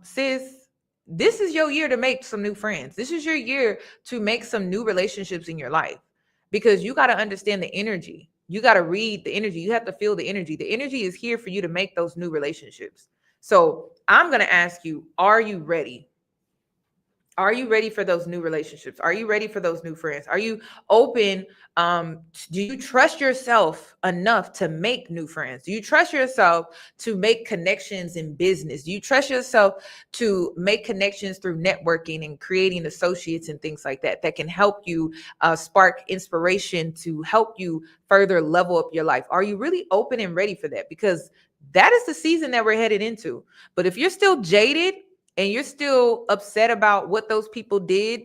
sis, this is your year to make some new friends. This is your year to make some new relationships in your life, because you got to understand the energy. You got to read the energy. You have to feel the energy. The energy is here for you to make those new relationships. So I'm going to ask you, are you ready? Are you ready for those new relationships? Are you ready for those new friends? Are you open? Do you trust yourself enough to make new friends? Do you trust yourself to make connections in business? Do you trust yourself to make connections through networking and creating associates and things like that can help you spark inspiration to help you further level up your life? Are you really open and ready for that? Because that is the season that we're headed into. But if you're still jaded, and you're still upset about what those people did,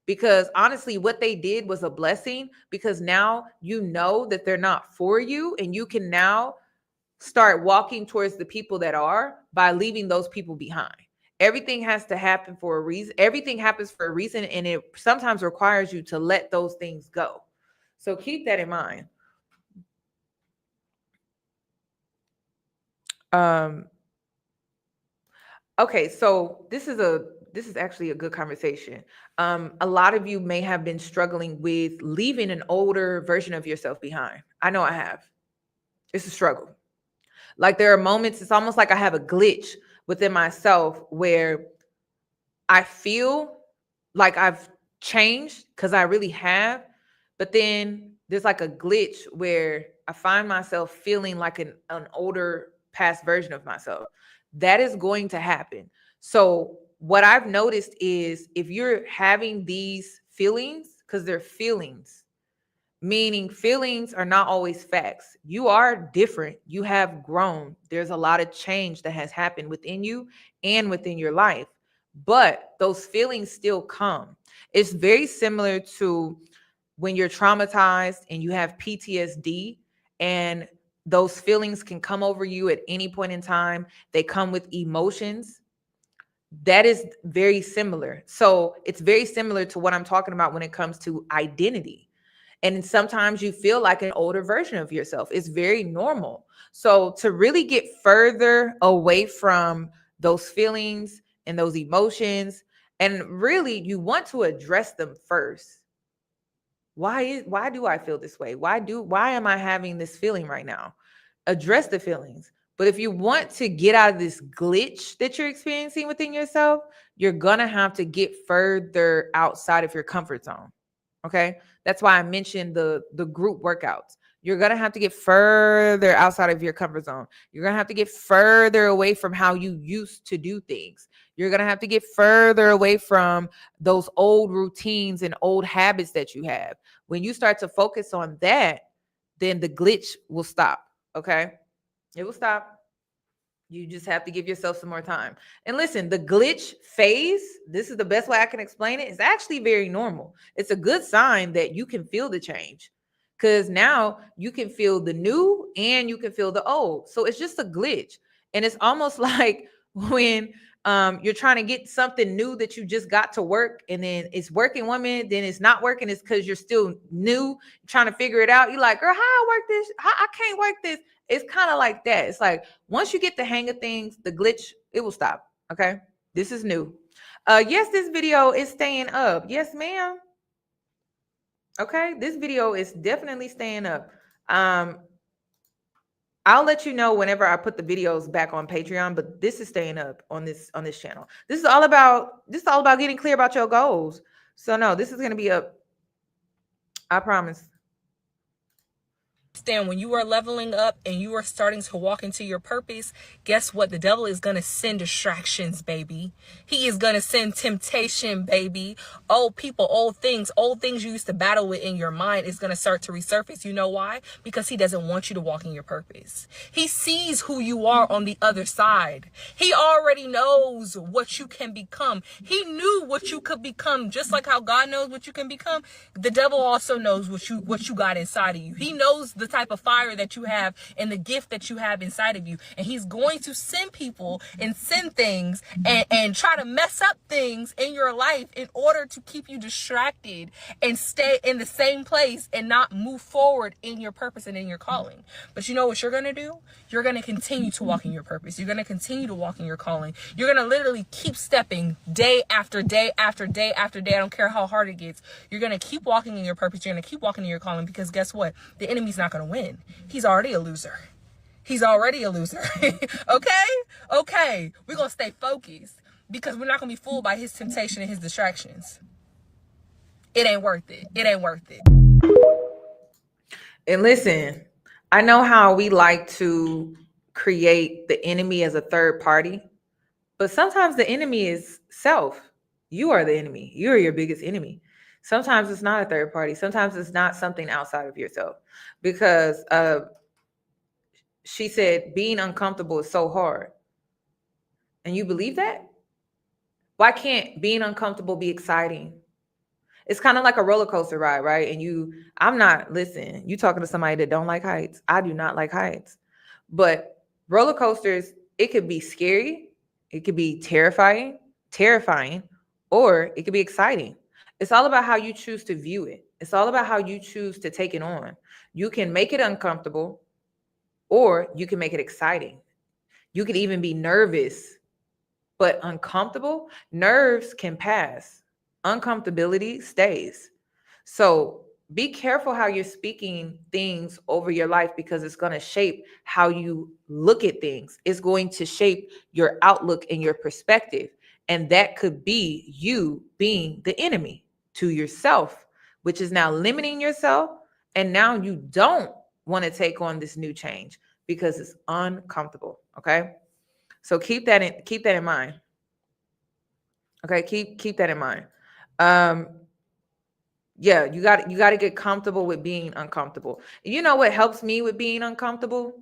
because honestly, what they did was a blessing, because now you know that they're not for you, and you can now start walking towards the people that are by leaving those people behind. Everything has to happen for a reason. Everything happens for a reason, and it sometimes requires you to let those things go. So keep that in mind. Okay, so this is actually a good conversation. A lot of you may have been struggling with leaving an older version of yourself behind. I know I have. It's a struggle. Like there are moments, it's almost like I have a glitch within myself where I feel like I've changed, because I really have, but then there's like a glitch where I find myself feeling like an older past version of myself. That is going to happen. So what I've noticed is if you're having these feelings, because they're feelings, meaning feelings are not always facts. You are different. You have grown. There's a lot of change that has happened within you and within your life, but those feelings still come. It's very similar to when you're traumatized and you have PTSD, and those feelings can come over you at any point in time. They come with emotions. That is very similar. So it's very similar to what I'm talking about when it comes to identity. And sometimes you feel like an older version of yourself. It's very normal. So to really get further away from those feelings and those emotions, and really you want to address them first. Why do I feel this way? Why am I having this feeling right now? Address the feelings. But if you want to get out of this glitch that you're experiencing within yourself, you're gonna have to get further outside of your comfort zone. Okay. That's why I mentioned the group workouts. You're going to have to get further outside of your comfort zone. You're going to have to get further away from how you used to do things. You're going to have to get further away from those old routines and old habits that you have. When you start to focus on that, then the glitch will stop. Okay. It will stop. You just have to give yourself some more time. And listen, the glitch phase, this is the best way I can explain it, is actually very normal. It's a good sign that you can feel the change, because now you can feel the new and you can feel the old. So it's just a glitch. And it's almost like when you're trying to get something new that you just got to work, and then it's working 1 minute, then it's not working. It's because you're still new, trying to figure it out. You're like, girl, how I work this? How I can't work this? It's kind of like that. It's like once you get the hang of things, the glitch, it will stop. Okay. This is new. Yes, this video is staying up. Yes, ma'am. Okay. This video is definitely staying up. I'll let you know whenever I put the videos back on Patreon, but this is staying up on this channel. This is all about getting clear about your goals. So no, this is going to be up. I promise. Understand, when you are leveling up and you are starting to walk into your purpose, guess what? The devil is going to send distractions, baby. He is going to send temptation, baby. Old people, old things you used to battle with in your mind is going to start to resurface. You know why? Because he doesn't want you to walk in your purpose. He sees who you are on the other side. He already knows what you can become. He knew what you could become, just like how God knows what you can become. The devil also knows what you got inside of you. He knows the type of fire that you have and the gift that you have inside of you, and he's going to send people and send things and try to mess up things in your life in order to keep you distracted and stay in the same place and not move forward in your purpose and in your calling. But you know what you're going to do? You're going to continue to walk in your purpose. You're going to continue to walk in your calling. You're going to literally keep stepping day after day after day after day. I don't care how hard it gets. You're going to keep walking in your purpose. You're going to keep walking in your calling, because guess what? The enemy's not not going to win. He's already a loser. He's already a loser. Okay. We're going to stay focused because we're not going to be fooled by his temptation and his distractions. It ain't worth it. It ain't worth it. And listen, I know how we like to create the enemy as a third party, but sometimes the enemy is self. You are the enemy. You are your biggest enemy. Sometimes it's not a third party. Sometimes it's not something outside of yourself, because she said being uncomfortable is so hard. And you believe that? Why can't being uncomfortable be exciting? It's kind of like a roller coaster ride, right? And you talking to somebody that don't like heights. I do not like heights. But roller coasters, it could be scary, it could be terrifying, or it could be exciting. It's all about how you choose to view it. It's all about how you choose to take it on. You can make it uncomfortable, or you can make it exciting. You could even be nervous, but uncomfortable. Nerves can pass. Uncomfortability stays. So be careful how you're speaking things over your life, because it's going to shape how you look at things. It's going to shape your outlook and your perspective. And that could be you being the enemy to yourself, which is now limiting yourself. And now you don't want to take on this new change because it's uncomfortable. Okay. So keep that in mind. Okay. Keep that in mind. Yeah, you got to get comfortable with being uncomfortable. You know what helps me with being uncomfortable?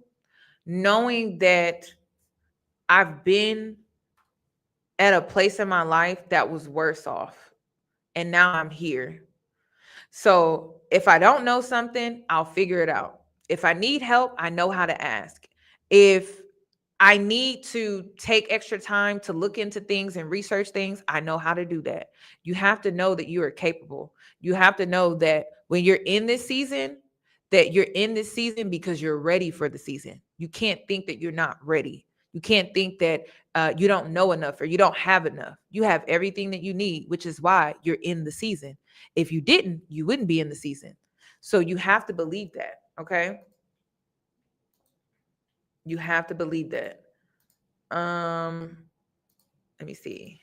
Knowing that I've been at a place in my life that was worse off, and now I'm here. So if I don't know something, I'll figure it out. If I need help, I know how to ask. If I need to take extra time to look into things and research things, I know how to do that. You have to know that you are capable. You have to know that when you're in this season, that you're in this season because you're ready for the season. You can't think that you're not ready. You can't think that you don't know enough or you don't have enough. You have everything that you need, which is why you're in the season. If you didn't, you wouldn't be in the season. So you have to believe that, okay? You have to believe that. Let me see.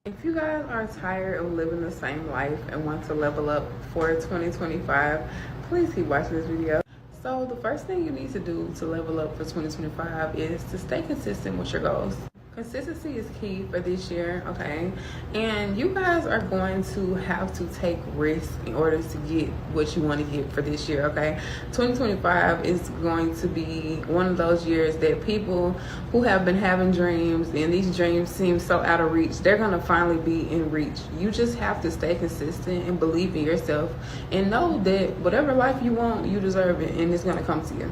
If you guys are tired of living the same life and want to level up for 2025, please keep watching this video. So the first thing you need to do to level up for 2025 is to stay consistent with your goals. Consistency is key for this year, okay? And you guys are going to have to take risks in order to get what you want to get for this year, okay? 2025 is going to be one of those years that people who have been having dreams and these dreams seem so out of reach, they're going to finally be in reach. You just have to stay consistent and believe in yourself and know that whatever life you want, you deserve it, and it's going to come to you.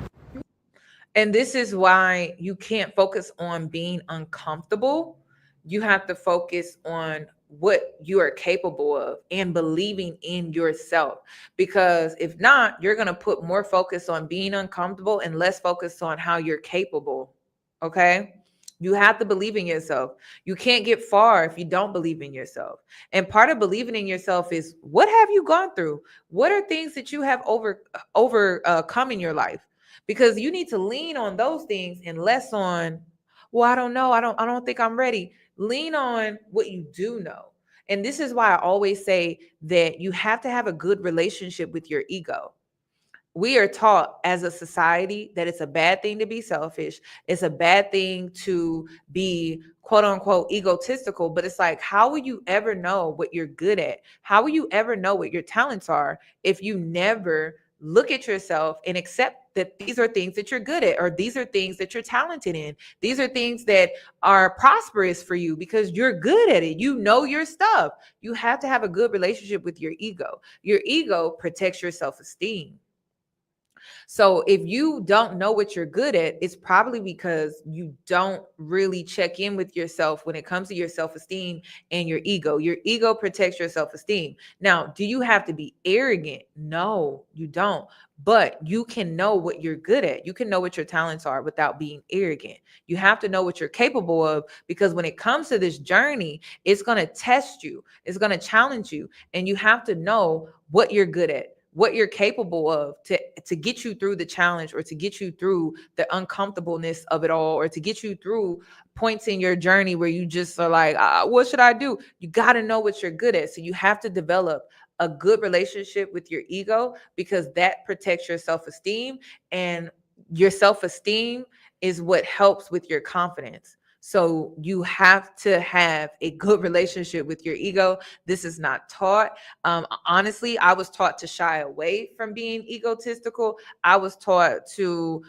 And this is why you can't focus on being uncomfortable. You have to focus on what you are capable of and believing in yourself. Because if not, you're going to put more focus on being uncomfortable and less focus on how you're capable. Okay? You have to believe in yourself. You can't get far if you don't believe in yourself. And part of believing in yourself is, what have you gone through? What are things that you have overcome in your life? Because you need to lean on those things and less on, well, I don't know. I don't think I'm ready. Lean on what you do know. And this is why I always say that you have to have a good relationship with your ego. We are taught as a society that it's a bad thing to be selfish. It's a bad thing to be quote unquote egotistical, but it's like, how will you ever know what you're good at? How will you ever know what your talents are if you never look at yourself and accept that these are things that you're good at, or these are things that you're talented in. These are things that are prosperous for you because you're good at it. You know your stuff. You have to have a good relationship with your ego. Your ego protects your self-esteem. So if you don't know what you're good at, it's probably because you don't really check in with yourself when it comes to your self-esteem and your ego. Your ego protects your self-esteem. Now, do you have to be arrogant? No, you don't. But you can know what you're good at. You can know what your talents are without being arrogant. You have to know what you're capable of, because when it comes to this journey, it's going to test you. It's going to challenge you. And you have to know what you're good at. what you're capable of to get you through the challenge, or to get you through the uncomfortableness of it all, or to get you through points in your journey where you just are like, what should I do? You got to know what you're good at. So you have to develop a good relationship with your ego, because that protects your self-esteem, and your self-esteem is what helps with your confidence. So you have to have a good relationship with your ego. This is not taught. Honestly, I was taught to shy away from being egotistical. I was taught to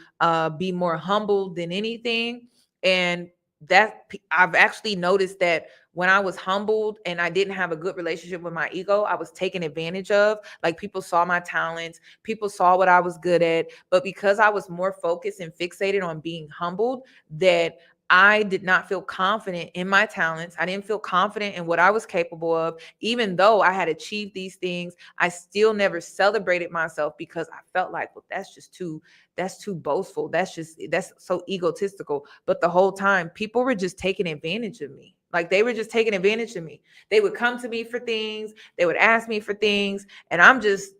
be more humble than anything. And that I've actually noticed that when I was humbled and I didn't have a good relationship with my ego, I was taken advantage of. Like, people saw my talents, people saw what I was good at, but because I was more focused and fixated on being humbled, that I did not feel confident in my talents. I didn't feel confident in what I was capable of. Even though I had achieved these things, I still never celebrated myself, because I felt like, well, that's too boastful. That's so egotistical. But the whole time, people were just taking advantage of me. Like, they were just taking advantage of me. They would come to me for things. They would ask me for things. And I'm just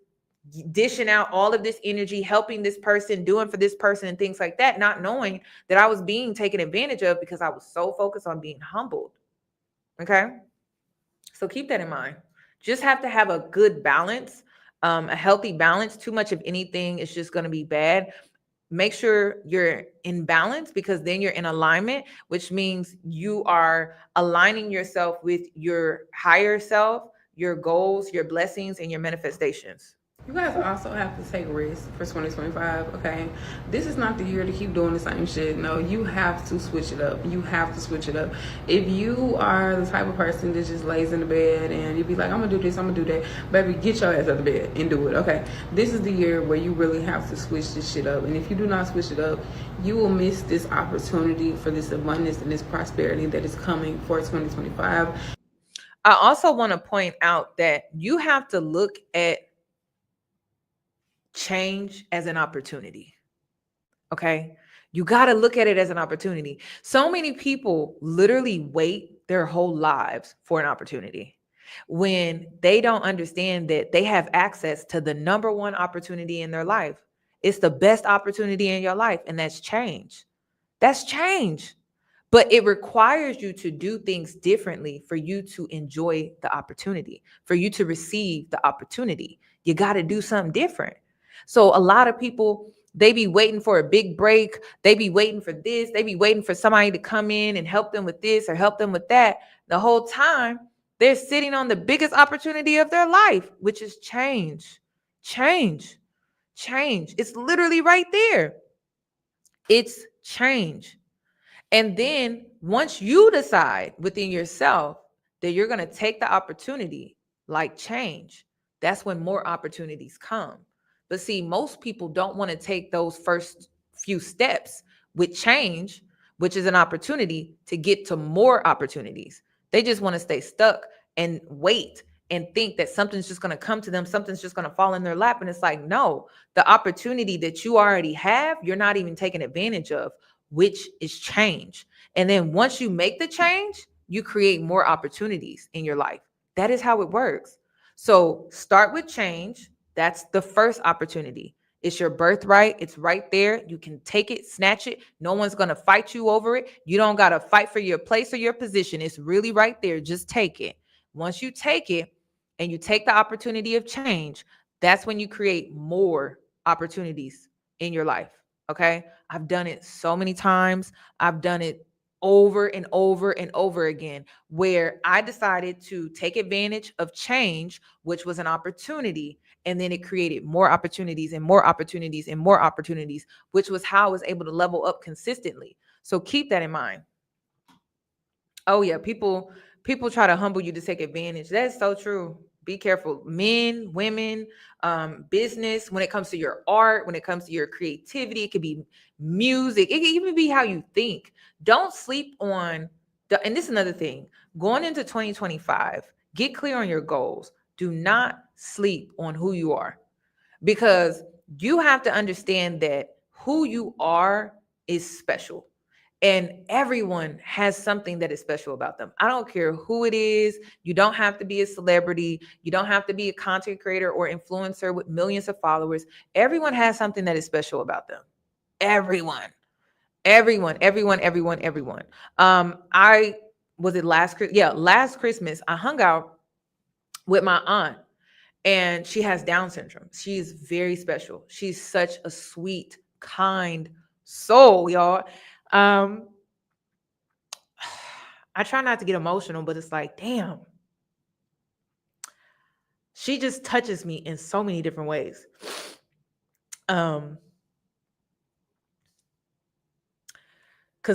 dishing out all of this energy, helping this person, doing for this person and things like that, not knowing that I was being taken advantage of because I was so focused on being humbled. Okay. So keep that in mind. Just have to have a good balance, a healthy balance. Too much of anything is just going to be bad. Make sure you're in balance, because then you're in alignment, which means you are aligning yourself with your higher self, your goals, your blessings, and your manifestations. You guys also have to take risks for 2025, okay? This is not the year to keep doing the same shit. No, you have to switch it up. You have to switch it up. If you are the type of person that just lays in the bed and you be like, I'm gonna do this, I'm gonna do that, baby, get your ass out of bed and do it, okay? This is the year where you really have to switch this shit up. And if you do not switch it up, you will miss this opportunity for this abundance and this prosperity that is coming for 2025. I also want to point out that you have to look at change as an opportunity. Okay. You got to look at it as an opportunity. So many people literally wait their whole lives for an opportunity, when they don't understand that they have access to the number one opportunity in their life. It's the best opportunity in your life, and that's change. That's change. But it requires you to do things differently for you to enjoy the opportunity, for you to receive the opportunity. You got to do something different. So a lot of people, they be waiting for a big break. They be waiting for this. They be waiting for somebody to come in and help them with this or help them with that. The whole time, they're sitting on the biggest opportunity of their life, which is change. Change. Change. It's literally right there. It's change. And then once you decide within yourself that you're going to take the opportunity, like change, that's when more opportunities come. But see, most people don't want to take those first few steps with change, which is an opportunity to get to more opportunities. They just want to stay stuck and wait and think that something's just going to come to them. Something's just going to fall in their lap. And it's like, no, the opportunity that you already have, you're not even taking advantage of, which is change. And then once you make the change, you create more opportunities in your life. That is how it works. So start with change. That's the first opportunity. It's your birthright. It's right there. You can take it, snatch it. No one's going to fight you over it. You don't got to fight for your place or your position. It's really right there. Just take it. Once you take it and you take the opportunity of change, that's when you create more opportunities in your life. Okay. I've done it so many times. I've done it over and over and over again, where I decided to take advantage of change, which was an opportunity. And then it created more opportunities and more opportunities and more opportunities, which was how I was able to level up consistently. So keep that in mind. Oh yeah, people try to humble you to take advantage. That's so true. Be careful. Men, women, business, when it comes to your art, when it comes to your creativity, it could be music. It can even be how you think. Don't sleep on and this is another thing. Going into 2025, get clear on your goals. Do not sleep on who you are, because you have to understand that who you are is special. And everyone has something that is special about them. I don't care who it is. You don't have to be a celebrity. You don't have to be a content creator or influencer with millions of followers. Everyone has something that is special about them. Everyone. Everyone. I was it last Christmas? Yeah, last Christmas, I hung out with my aunt, and she has Down syndrome. She's very special. She's such a sweet, kind soul, y'all. Um, I try not to get emotional, but it's like, damn, she just touches me in so many different ways. Because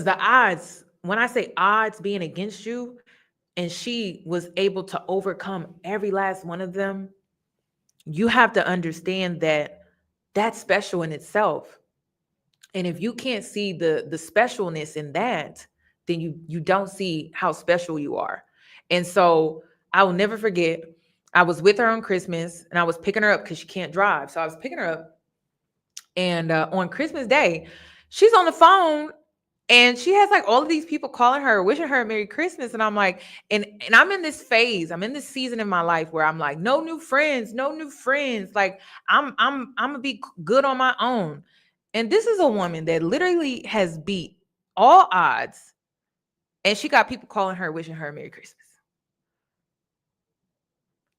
the odds, when I say odds being against you, and she was able to overcome every last one of them, you have to understand that that's special in itself. And if you can't see the specialness in that, then you don't see how special you are. And so I will never forget, I was with her on Christmas, and I was picking her up because she can't drive. So I was picking her up, and on Christmas Day, she's on the phone, and she has like all of these people calling her, wishing her a Merry Christmas. And I'm like, and I'm in this phase, I'm in this season in my life where I'm like, no new friends. Like I'm gonna be good on my own. And this is a woman that literally has beat all odds. And she got people calling her, wishing her a Merry Christmas.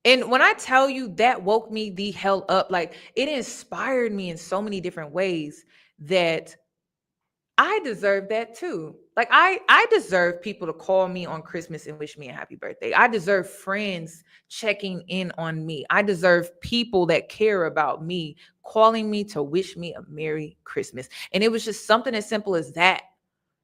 And when I tell you, that woke me the hell up, like it inspired me in so many different ways that I deserve that too. Like I deserve people to call me on Christmas and wish me a happy birthday. I deserve friends checking in on me. I deserve people that care about me calling me to wish me a Merry Christmas. And it was just something as simple as that,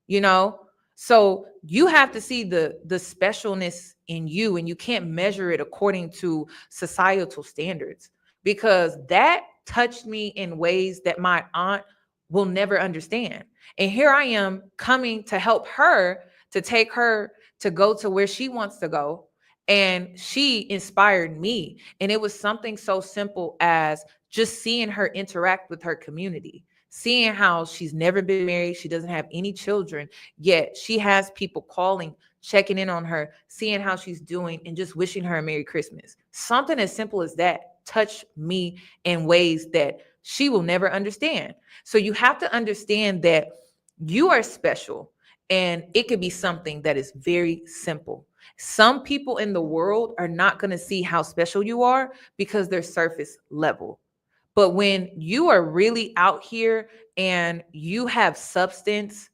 you know? So you have to see the specialness in you, and you can't measure it according to societal standards, because that touched me in ways that my aunt will never understand. And here I am coming to help her, to take her to go to where she wants to go. And she inspired me. And it was something so simple as just seeing her interact with her community, seeing how she's never been married. She doesn't have any children, yet she has people calling, checking in on her, seeing how she's doing, and just wishing her a Merry Christmas. Something as simple as that touched me in ways that she will never understand. So you have to understand that you are special, and it could be something that is very simple. Some people in the world are not going to see how special you are because they're surface level. But when you are really out here and you have substance,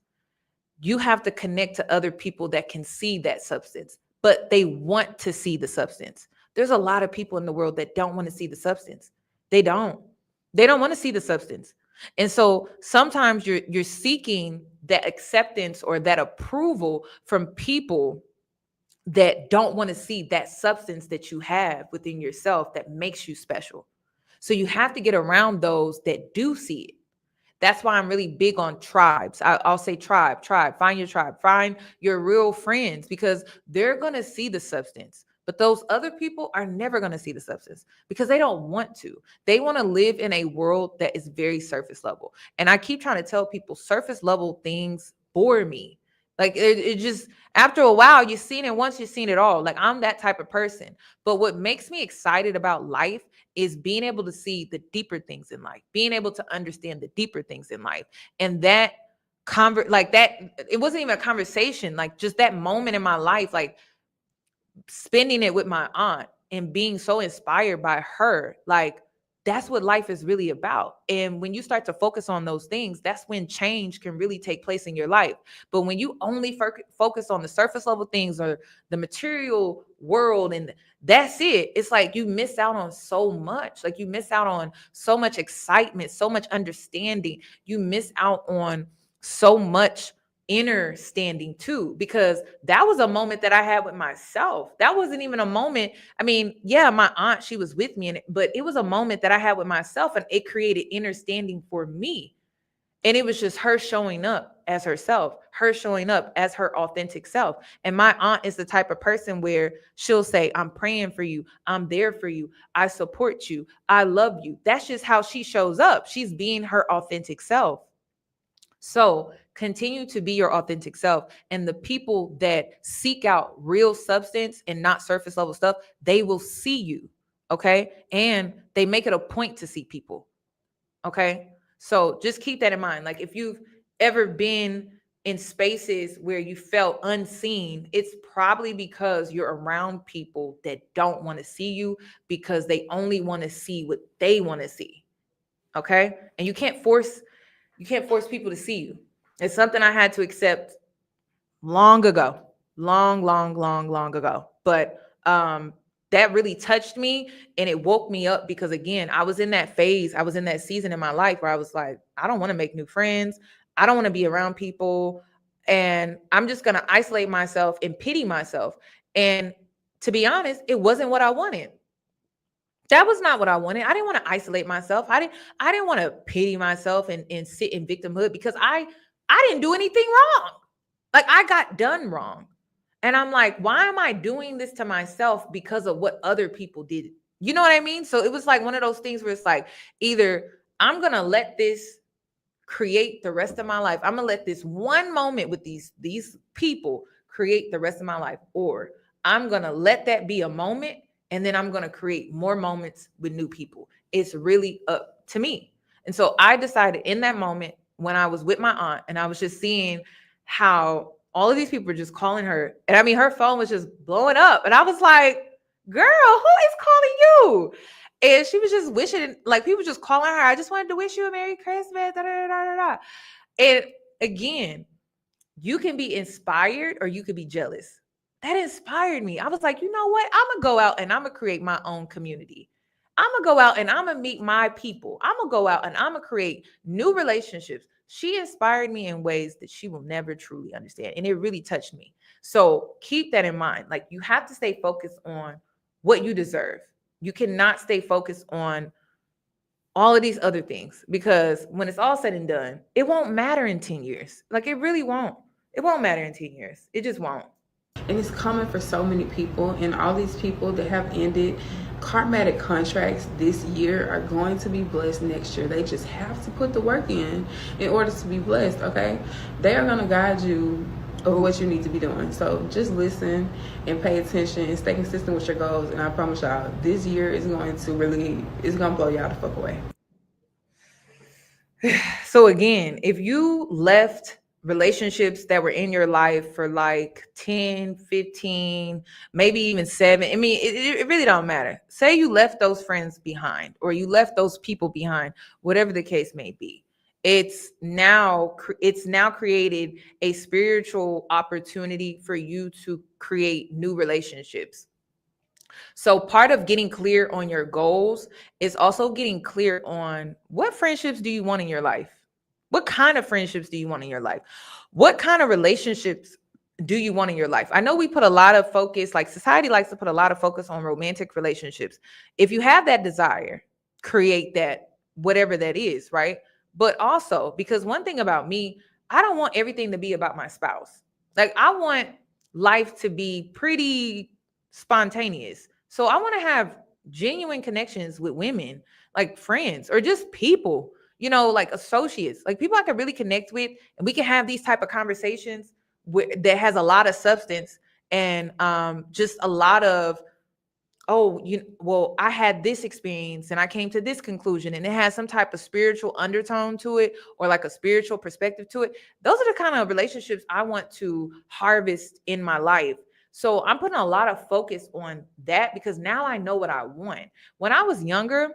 you have to connect to other people that can see that substance, but they want to see the substance. There's a lot of people in the world that don't want to see the substance. They don't. They don't want to see the substance. And so sometimes you're seeking that acceptance or that approval from people that don't want to see that substance that you have within yourself that makes you special. So you have to get around those that do see it. That's why I'm really big on tribes. I'll say tribe, find your tribe, find your real friends, because they're going to see the substance. But those other people are never going to see the substance because they don't want to. They want to live in a world that is very surface level. And I keep trying to tell people, surface level things bore me. Like it just, after a while, you've seen it once, you've seen it all. Like I'm that type of person. But what makes me excited about life is being able to see the deeper things in life, being able to understand the deeper things in life. And that like that, it wasn't even a conversation, like just that moment in my life, like spending it with my aunt and being so inspired by her, like that's what life is really about. And when you start to focus on those things, that's when change can really take place in your life. But when you only focus on the surface level things or the material world and that's it, it's like you miss out on so much. Like you miss out on so much excitement, so much understanding. You miss out on so much inner standing too, because that was a moment that I had with myself. That wasn't even a moment. I mean, yeah, my aunt, she was with me, but it was a moment that I had with myself, and it created inner standing for me. And it was just her showing up as herself, her showing up as her authentic self. And my aunt is the type of person where she'll say, I'm praying for you. I'm there for you. I support you. I love you. That's just how she shows up. She's being her authentic self. So continue to be your authentic self. And the people that seek out real substance and not surface level stuff, they will see you. Okay. And they make it a point to see people. Okay. So just keep that in mind. Like if you've ever been in spaces where you felt unseen, it's probably because you're around people that don't want to see you because they only want to see what they want to see. Okay. And you can't force people to see you. It's something I had to accept long ago, long ago. But that really touched me and it woke me up because again, I was in that phase, I was in that season in my life where I was like, I don't want to make new friends. I don't want to be around people. And I'm just going to isolate myself and pity myself. And to be honest, it wasn't what I wanted. That was not what I wanted. I didn't want to isolate myself. I didn't want to pity myself and sit in victimhood because I didn't do anything wrong. Like I got done wrong. And I'm like, why am I doing this to myself because of what other people did? You know what I mean? So it was like one of those things where it's like, either I'm going to let this create the rest of my life. I'm going to let this one moment with these people create the rest of my life, or I'm going to let that be a moment and then I'm going to create more moments with new people. It's really up to me. And so I decided in that moment when I was with my aunt and I was just seeing how all of these people were just calling her. And I mean, her phone was just blowing up. And I was like, girl, who is calling you? And she was just wishing, like people just calling her. I just wanted to wish you a Merry Christmas. Da, da, da, da, da. And again, you can be inspired or you could be jealous. That inspired me. I was like, you know what? I'm going to go out and I'm going to create my own community. I'm going to go out and I'm going to meet my people. I'm going to go out and I'm going to create new relationships. She inspired me in ways that she will never truly understand. And it really touched me. So keep that in mind. Like you have to stay focused on what you deserve. You cannot stay focused on all of these other things because when it's all said and done, it won't matter in 10 years. Like it really won't. It won't matter in 10 years. It just won't. And it's common for so many people, and all these people that have ended karmatic contracts this year are going to be blessed next year. They just have to put the work in order to be blessed, okay? They are going to guide you over what you need to be doing. So just listen and pay attention and stay consistent with your goals. And I promise y'all, this year is going to blow y'all the fuck away. So again, if you left relationships that were in your life for like 10, 15, maybe even 7. I mean, it really don't matter. Say you left those friends behind or you left those people behind, whatever the case may be. It's now created a spiritual opportunity for you to create new relationships. So part of getting clear on your goals is also getting clear on what friendships do you want in your life? What kind of friendships do you want in your life? What kind of relationships do you want in your life? I know we put a lot of focus, like society likes to put a lot of focus on romantic relationships. If you have that desire, create that, whatever that is, right? But also, because one thing about me, I don't want everything to be about my spouse. Like I want life to be pretty spontaneous. So I want to have genuine connections with women, like friends or just people, like associates, like people I can really connect with, and we can have these type of conversations that has a lot of substance and just a lot of, I had this experience and I came to this conclusion, and it has some type of spiritual undertone to it or like a spiritual perspective to it. Those are the kind of relationships I want to harvest in my life. So I'm putting a lot of focus on that because now I know what I want. When I was younger,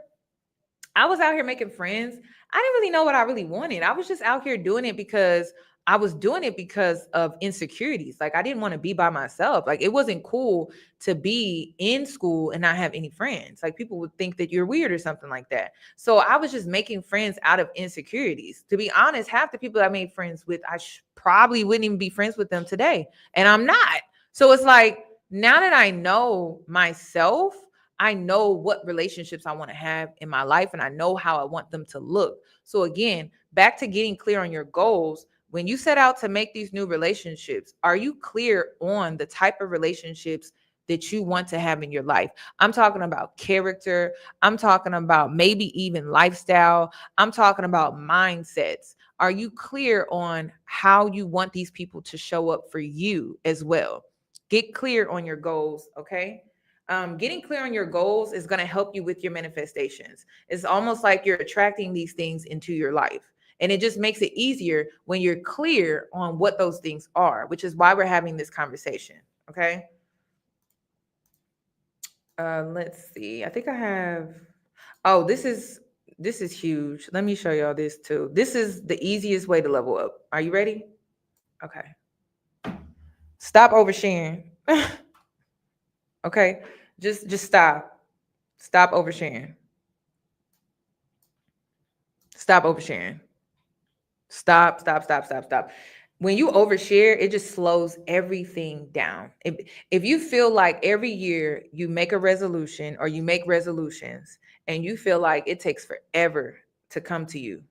I was out here making friends. I didn't really know what I really wanted. I was just out here doing it because I was doing it because of insecurities. Like I didn't want to be by myself. Like it wasn't cool to be in school and not have any friends. Like people would think that you're weird or something like that. So I was just making friends out of insecurities. To be honest, half the people I made friends with, I probably wouldn't even be friends with them today. And I'm not. So it's like, now that I know myself, I know what relationships I want to have in my life, and I know how I want them to look. So again, back to getting clear on your goals. When you set out to make these new relationships, are you clear on the type of relationships that you want to have in your life? I'm talking about character. I'm talking about maybe even lifestyle. I'm talking about mindsets. Are you clear on how you want these people to show up for you as well? Get clear on your goals, okay? Getting clear on your goals is going to help you with your manifestations. It's almost like you're attracting these things into your life. And it just makes it easier when you're clear on what those things are, which is why we're having this conversation, okay? Let's see. I think I have, oh, this is huge. Let me show y'all this too. This is the easiest way to level up. Are you ready? Okay. Stop oversharing. Okay. Just stop. Stop oversharing. Stop oversharing. Stop. When you overshare, it just slows everything down. If you feel like every year you make a resolution or you make resolutions and you feel like it takes forever to come to you,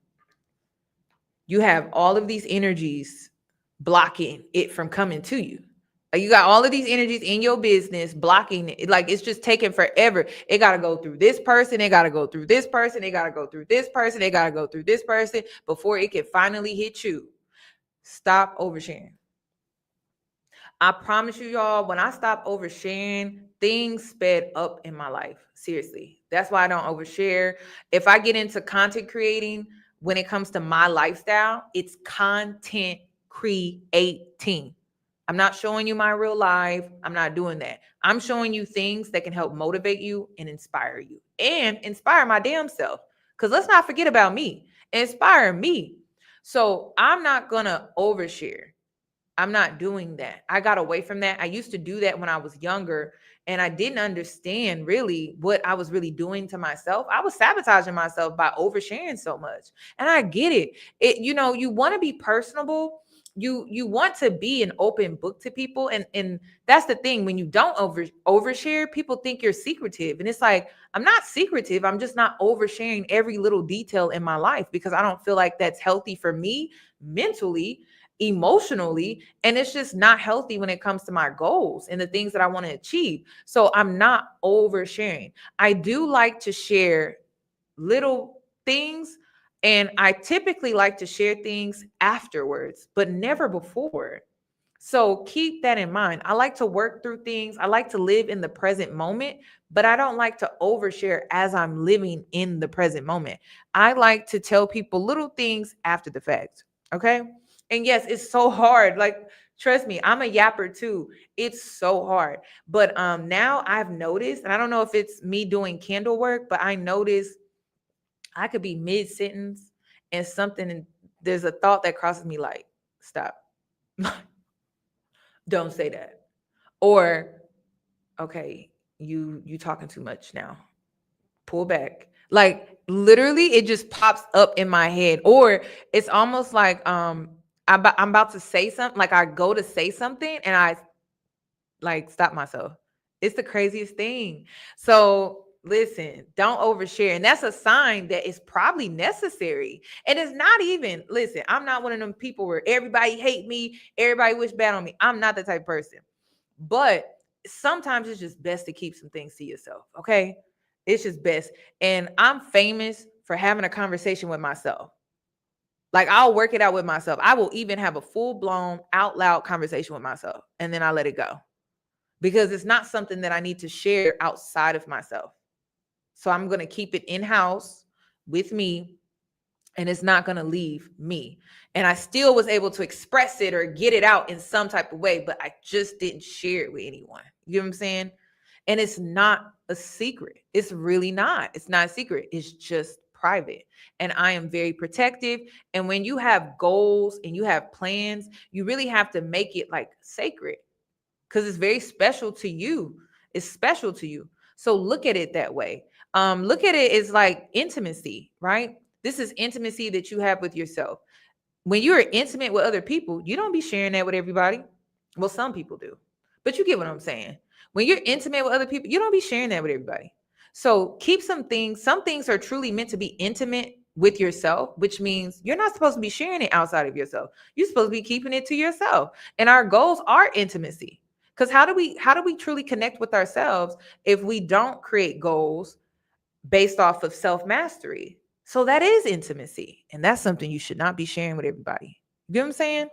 you have all of these energies blocking it from coming to you. You got all of these energies in your business blocking it. Like it's just taking forever. It got to go through this person. It got to go through this person. It got to go through this person. It got to go through this person before it can finally hit you. Stop oversharing. I promise you, y'all, when I stopped oversharing, things sped up in my life. Seriously. That's why I don't overshare. If I get into content creating, when it comes to my lifestyle, it's content creating. I'm not showing you my real life. I'm not doing that. I'm showing you things that can help motivate you and inspire you and inspire my damn self. Because let's not forget about me. Inspire me. So I'm not going to overshare. I'm not doing that. I got away from that. I used to do that when I was younger, and I didn't understand really what I was really doing to myself. I was sabotaging myself by oversharing so much. And I get it. You want to be personable. You want to be an open book to people. And that's the thing. When you don't overshare, people think you're secretive. And it's like, I'm not secretive. I'm just not oversharing every little detail in my life because I don't feel like that's healthy for me mentally, emotionally, and it's just not healthy when it comes to my goals and the things that I want to achieve. So I'm not oversharing. I do like to share little things, and I typically like to share things afterwards, but never before. So keep that in mind. I like to work through things. I like to live in the present moment, but I don't like to overshare as I'm living in the present moment. I like to tell people little things after the fact. Okay. And yes, it's so hard. Like, trust me, I'm a yapper too. It's so hard. But now I've noticed, and I don't know if it's me doing candle work, but I noticed I could be mid-sentence and there's a thought that crosses me like, stop. Don't say that. Or, okay, you talking too much now. Pull back. Like literally it just pops up in my head. Or it's almost like I'm about to say something, like I go to say something and I like stop myself. It's the craziest thing. So listen, don't overshare. And that's a sign that it's probably necessary. And it's not even, listen, I'm not one of them people where everybody hate me, everybody wish bad on me. I'm not the type of person. But sometimes it's just best to keep some things to yourself. Okay. It's just best. And I'm famous for having a conversation with myself. Like I'll work it out with myself. I will even have a full-blown out loud conversation with myself. And then I let it go because it's not something that I need to share outside of myself. So I'm going to keep it in-house with me, and it's not going to leave me. And I still was able to express it or get it out in some type of way, but I just didn't share it with anyone. You know what I'm saying? And it's not a secret. It's really not. It's not a secret. It's just private. And I am very protective. And when you have goals and you have plans, you really have to make it like sacred because it's very special to you. It's special to you. So look at it that way. Look at it as like intimacy, right? This is intimacy that you have with yourself. When you're intimate with other people, you don't be sharing that with everybody. Well, some people do, but you get what I'm saying. When you're intimate with other people, you don't be sharing that with everybody. So keep some things are truly meant to be intimate with yourself, which means you're not supposed to be sharing it outside of yourself. You're supposed to be keeping it to yourself. And our goals are intimacy. Because how do we truly connect with ourselves if we don't create goals based off of self-mastery? So that is intimacy. And that's something you should not be sharing with everybody. You get what I'm saying?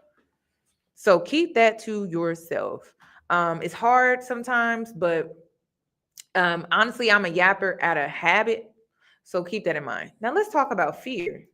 So keep that to yourself. It's hard sometimes, but honestly, I'm a yapper out of habit. So keep that in mind. Now let's talk about fear.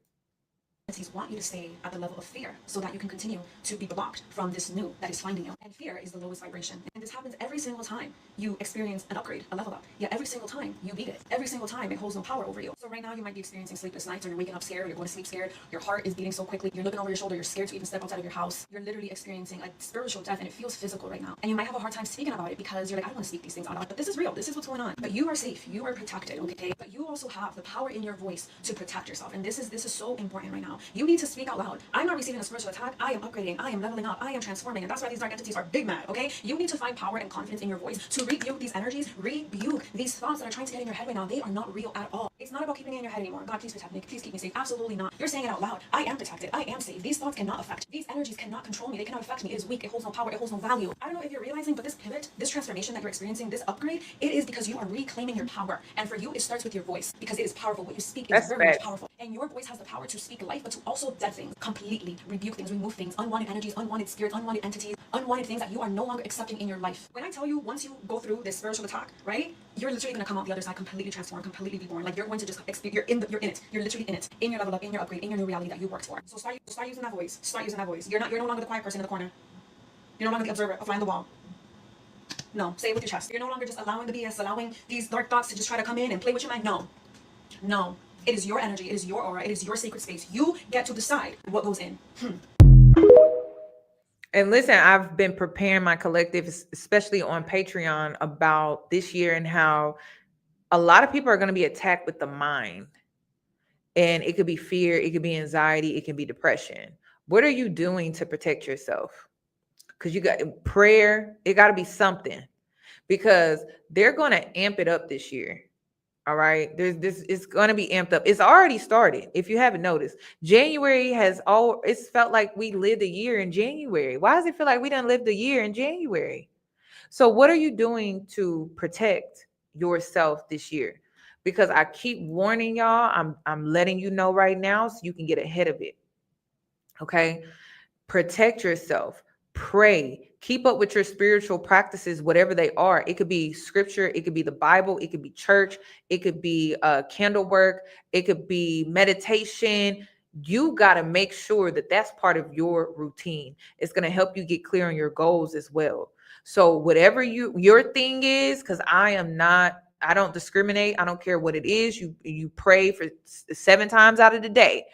Want you to stay at the level of fear so that you can continue to be blocked from this new that is finding you. And fear is the lowest vibration. And this happens every single time you experience an upgrade, a level up. Yet every single time you beat it. Every single time it holds no power over you. So right now you might be experiencing sleepless nights, or you're waking up scared, or you're going to sleep scared. Your heart is beating so quickly. You're looking over your shoulder. You're scared to even step outside of your house. You're literally experiencing a spiritual death, and it feels physical right now. And you might have a hard time speaking about it because you're like, I don't want to speak these things out loud. But this is real. This is what's going on. But you are safe. You are protected, okay? But you also have the power in your voice to protect yourself. And this is so important right now. You need to speak out loud. I'm not receiving a spiritual attack. I am upgrading. I am leveling up. I am transforming. And that's why these dark entities are big mad, okay? You need to find power and confidence in your voice to rebuke these energies, rebuke these thoughts that are trying to get in your head right now. They are not real at all. It's not about keeping it in your head anymore. God, please protect me. Please keep me safe. Absolutely not. You're saying it out loud. I am protected. I am safe. These thoughts cannot affect. These energies cannot control me. They cannot affect me. It is weak. It holds no power. It holds no value. I don't know if you're realizing, but this pivot, this transformation that you're experiencing, this upgrade, it is because you are reclaiming your power. And for you, it starts with your voice because it is powerful. What you speak is very much powerful. And your voice has the power to speak life, but to also dead things, completely rebuke things, remove things, unwanted energies, unwanted spirits, unwanted entities, unwanted things that you are no longer accepting in your life. When I tell you, once you go through this spiritual attack, right, you're literally going to come out the other side completely transformed, completely reborn. Like, you're going to just you're in it. You're literally in it, in your level up, in your upgrade, in your new reality that you worked for. So start using that voice. Start using that voice. You're no longer the quiet person in the corner. You're no longer the observer, a fly on the wall. No, say it with your chest. You're no longer just allowing the BS, allowing these dark thoughts to just try to come in and play with your mind. No. It is your energy. It is your aura. It is your sacred space. You get to decide what goes in. And listen, I've been preparing my collective, especially on Patreon, about this year and how a lot of people are going to be attacked with the mind. And it could be fear, it could be anxiety, it can be depression. What are you doing to protect yourself? Because you got prayer, it got to be something. Because they're going to amp it up this year. All right. It's going to be amped up. It's already started. If you haven't noticed, January it's felt like we lived a year in January. Why does it feel like we done lived a year in January? So what are you doing to protect yourself this year? Because I keep warning y'all, I'm letting you know right now so you can get ahead of it. Okay. Protect yourself. Pray. Keep up with your spiritual practices, whatever they are. It could be scripture. It could be the Bible. It could be church. It could be candle work. It could be meditation. You got to make sure that that's part of your routine. It's going to help you get clear on your goals as well. So whatever your thing is, because I don't discriminate. I don't care what it is. You pray for 7 times out of the day.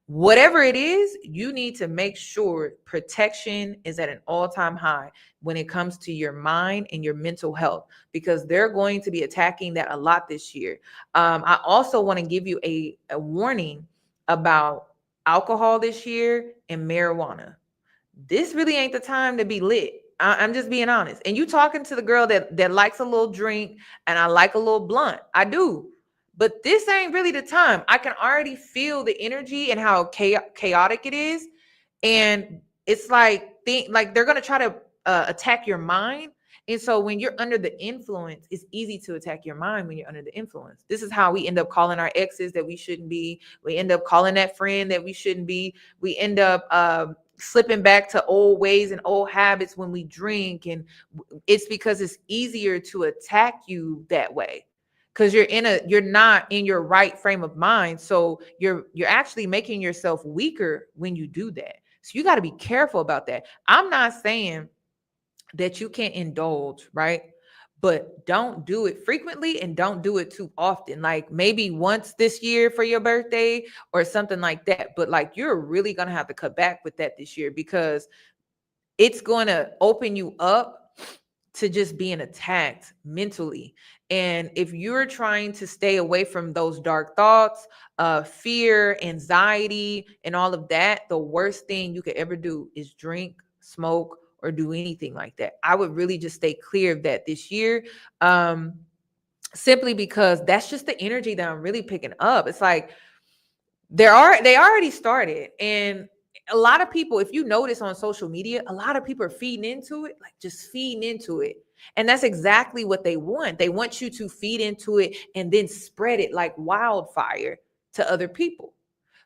Whatever it is, you need to make sure protection is at an all-time high when it comes to your mind and your mental health, because they're going to be attacking that a lot this year. I also want to give you a warning about alcohol this year and marijuana. This really ain't the time to be lit. I'm just being honest. And you talking to the girl that likes a little drink, and I like a little blunt. I do. But this ain't really the time. I can already feel the energy and how chaotic it is. And it's like they're going to try to attack your mind. And so when you're under the influence, it's easy to attack your mind when you're under the influence. This is how we end up calling our exes that we shouldn't be. We end up calling that friend that we shouldn't be. We end up slipping back to old ways and old habits when we drink. And it's because it's easier to attack you that way. Because you're not in your right frame of mind. So you're actually making yourself weaker when you do that. So you got to be careful about that. I'm not saying that you can't indulge, right? But don't do it frequently and don't do it too often. Like maybe once this year for your birthday or something like that. But like you're really going to have to cut back with that this year, because it's going to open you up to just being attacked mentally. And if you're trying to stay away from those dark thoughts, fear, anxiety, and all of that, the worst thing you could ever do is drink, smoke, or do anything like that. I would really just stay clear of that this year, simply because that's just the energy that I'm really picking up. It's like they already started. And a lot of people, if you notice on social media, a lot of people are feeding into it, like just feeding into it. And that's exactly what they want. They want you to feed into it and then spread it like wildfire to other people.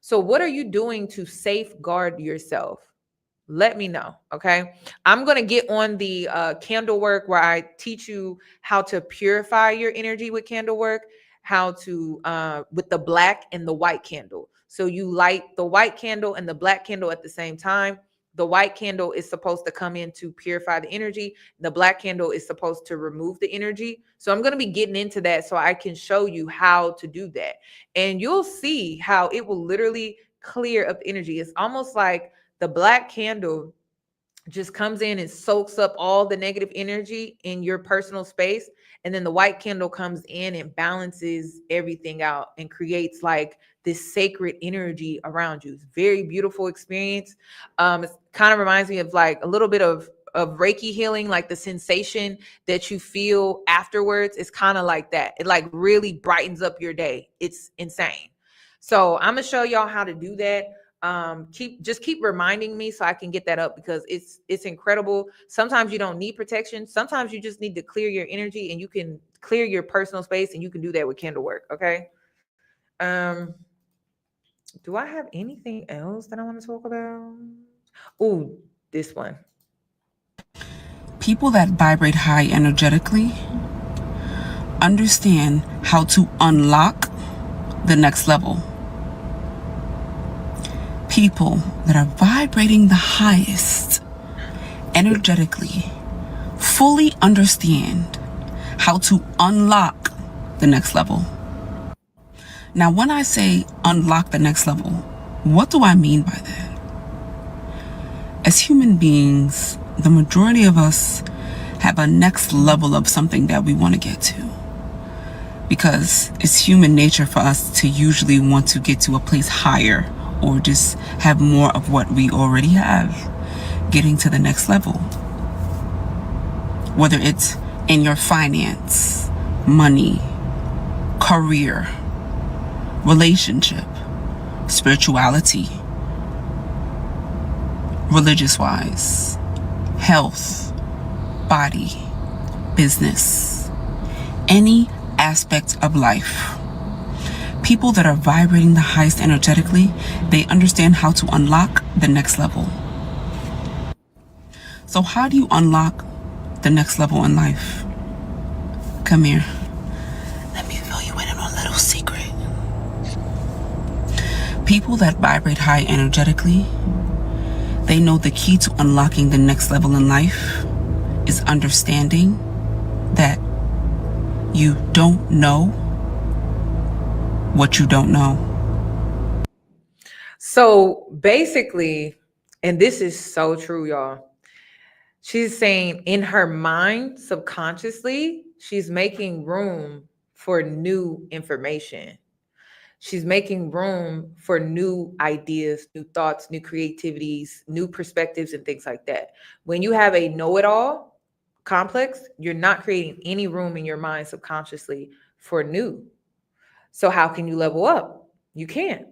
So what are you doing to safeguard yourself? Let me know. Okay. I'm going to get on the candle work where I teach you how to purify your energy with candle work, how to, with the black and the white candle. So you light the white candle and the black candle at the same time. The white candle is supposed to come in to purify the energy. The black candle is supposed to remove the energy. So I'm going to be getting into that so I can show you how to do that. And you'll see how it will literally clear up the energy. It's almost like the black candle just comes in and soaks up all the negative energy in your personal space. And then the white candle comes in and balances everything out and creates like this sacred energy around you. It's a very beautiful experience. It kind of reminds me of like a little bit of Reiki healing, like the sensation that you feel afterwards. It's kind of like that. It like really brightens up your day. It's insane. So I'm going to show y'all how to do that. Keep reminding me so I can get that up, because it's incredible. Sometimes you don't need protection. Sometimes you just need to clear your energy, and you can clear your personal space, and you can do that with candle work. Okay. Do I have anything else that I want to talk about? Oh, this one. People that vibrate high energetically understand how to unlock the next level. People that are vibrating the highest energetically fully understand how to unlock the next level. Now, when I say unlock the next level, what do I mean by that? As human beings, the majority of us have a next level of something that we want to get to, because it's human nature for us to usually want to get to a place higher, or just have more of what we already have, getting to the next level. Whether it's in your finance, money, career, relationship, spirituality, religious-wise, health, body, business, any aspect of life. People that are vibrating the highest energetically, they understand how to unlock the next level. So how do you unlock the next level in life? Come here. Let me fill you in on a little secret. People that vibrate high energetically, they know the key to unlocking the next level in life is understanding that you don't know what you don't know. So basically, and this is so true, y'all. She's saying in her mind, subconsciously, she's making room for new information. She's making room for new ideas, new thoughts, new creativities, new perspectives, and things like that. When you have a know-it-all complex, you're not creating any room in your mind subconsciously for new. So how can you level up? You can't.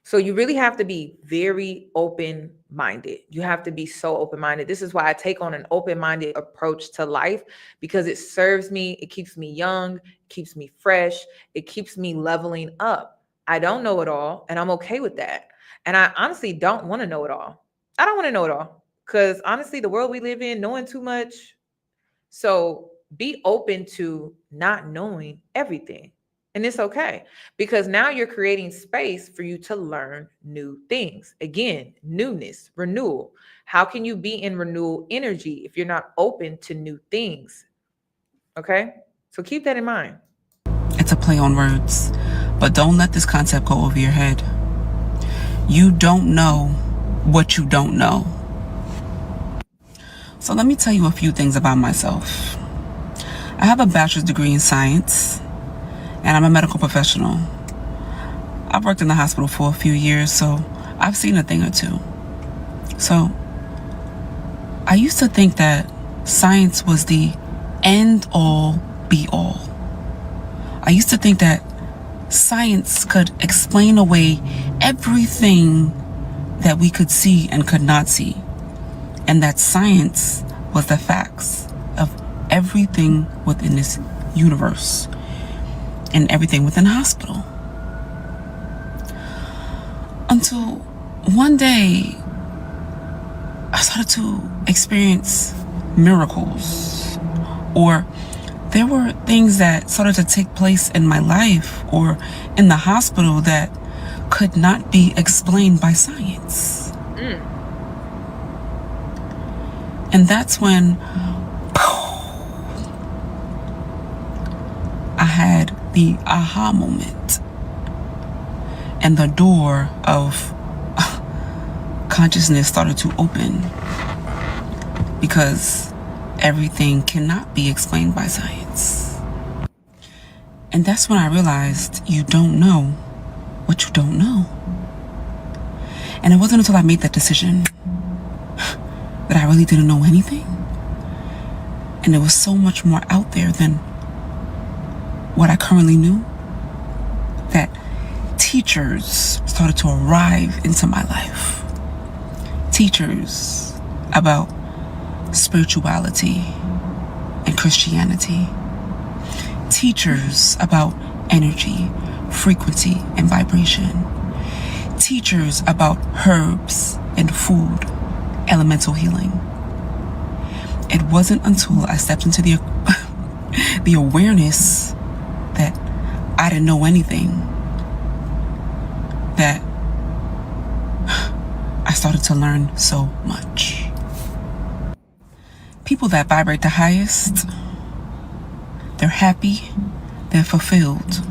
So you really have to be very open-minded. You have to be so open-minded. This is why I take on an open-minded approach to life, because it serves me. It keeps me young, keeps me fresh. It keeps me leveling up. I don't know it all, and I'm okay with that. And I honestly don't want to know it all. I don't want to know it all, because honestly, the world we live in, knowing too much. So be open to not knowing everything. And it's okay, because now you're creating space for you to learn new things. Again, newness, renewal. How can you be in renewal energy if you're not open to new things? Okay, so keep that in mind. It's a play on words, but don't let this concept go over your head. You don't know what you don't know. So let me tell you a few things about myself. I have a bachelor's degree in science, and I'm a medical professional. I've worked in the hospital for a few years, so I've seen a thing or two. So I used to think that science was the end all be all. I used to think that science could explain away everything that we could see and could not see, and that science was the facts of everything within this universe and everything within the hospital. Until one day, I started to experience miracles, or there were things that started to take place in my life or in the hospital that could not be explained by science. And that's when I had the aha moment, and the door of consciousness started to open, because everything cannot be explained by science. And that's when I realized you don't know what you don't know. And it wasn't until I made that decision that I really didn't know anything. And there was so much more out there than what I currently knew, that teachers started to arrive into my life. Teachers about spirituality and Christianity. Teachers about energy, frequency, and vibration. Teachers about herbs and food, elemental healing. It wasn't until I stepped into the awareness that I didn't know anything that I started to learn so much. People that vibrate the highest, they're happy, they're fulfilled,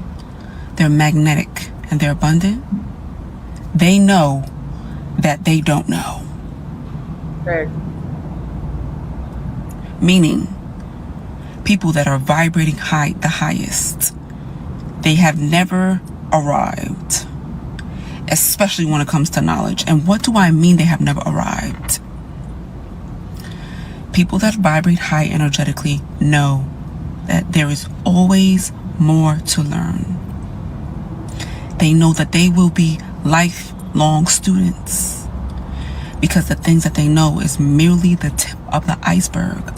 they're magnetic, and they're abundant. They know that they don't know. Right. Meaning, people that are vibrating high, the highest, they have never arrived, especially when it comes to knowledge. And what do I mean they have never arrived? People that vibrate high energetically know that there is always more to learn. They know that they will be lifelong students, because the things that they know is merely the tip of the iceberg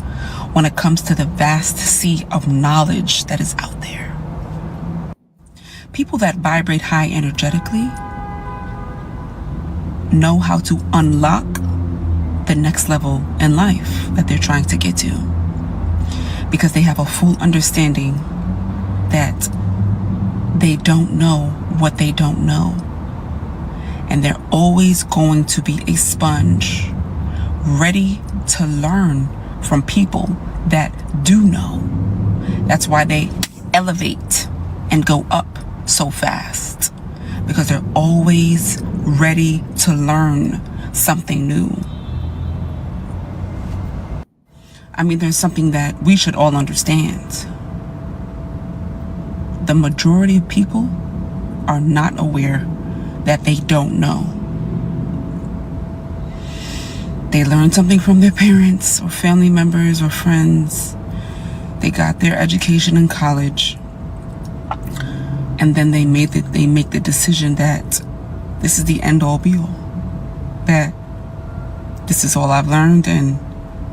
when it comes to the vast sea of knowledge that is out there. People that vibrate high energetically know how to unlock the next level in life that they're trying to get to, because they have a full understanding that they don't know what they don't know. And they're always going to be a sponge, ready to learn from people that do know. That's why they elevate and go up so fast, because they're always ready to learn something new. I mean, there's something that we should all understand. The majority of people are not aware that they don't know. They learned something from their parents or family members or friends. They got their education in college, and then they make the decision that this is the end all be all, that this is all I've learned and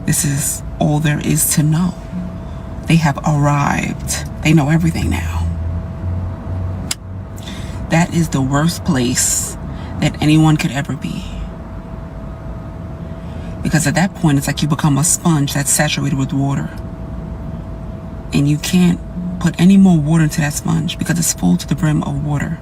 this is all there is to know. They have arrived. They know everything now. That is the worst place that anyone could ever be. Because at that point, it's like you become a sponge that's saturated with water. And you can't put any more water into that sponge because it's full to the brim of water.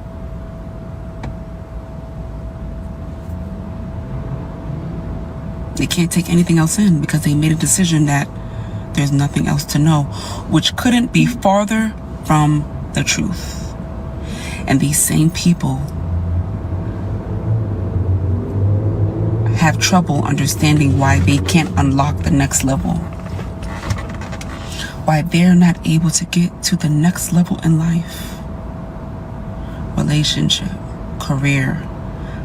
They can't take anything else in because they made a decision that there's nothing else to know, which couldn't be farther from the truth. And these same people have trouble understanding why they can't unlock the next level, why they're not able to get to the next level in life. Relationship, career,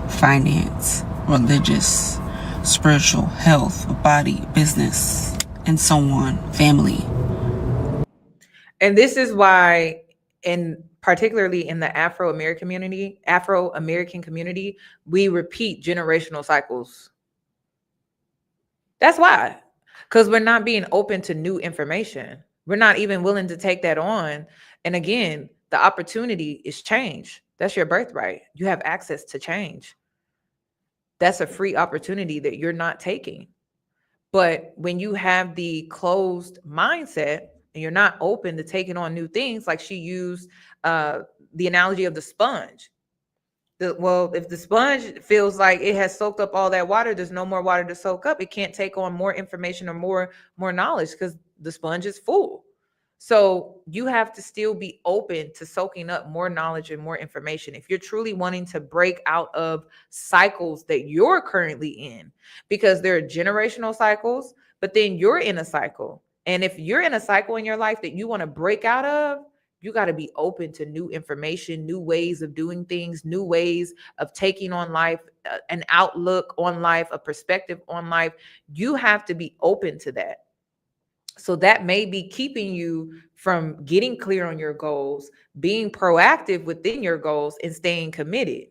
finance, religious, spiritual, health, body, business, and so on, family. And this is why, particularly in the Afro-American community, we repeat generational cycles. That's why, because we're not being open to new information. We're not even willing to take that on. And again, the opportunity is change. That's your birthright. You have access to change. That's a free opportunity that you're not taking. But when you have the closed mindset and you're not open to taking on new things, like she used the analogy of the sponge. Well, if the sponge feels like it has soaked up all that water, there's no more water to soak up. It can't take on more information or more knowledge because the sponge is full. So you have to still be open to soaking up more knowledge and more information if you're truly wanting to break out of cycles that you're currently in, because there are generational cycles, but then you're in a cycle. And if you're in a cycle in your life that you want to break out of, you got to be open to new information, new ways of doing things, new ways of taking on life, an outlook on life, a perspective on life. You have to be open to that. So that may be keeping you from getting clear on your goals, being proactive within your goals, and staying committed.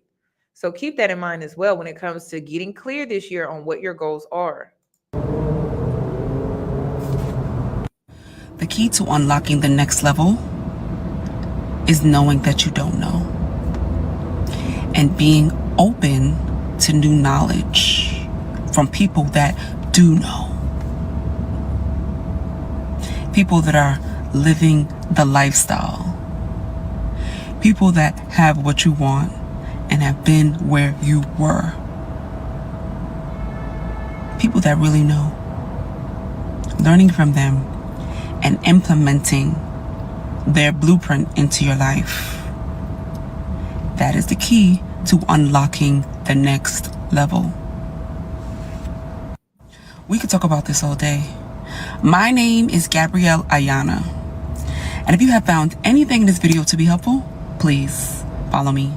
So keep that in mind as well when it comes to getting clear this year on what your goals are. The key to unlocking the next level is knowing that you don't know and being open to new knowledge from people that do know. People that are living the lifestyle. People that have what you want and have been where you were. People that really know. Learning from them and implementing their blueprint into your life. That is the key to unlocking the next level. We could talk about this all day. My name is Gabrielle Ayana. And if you have found anything in this video to be helpful, please follow me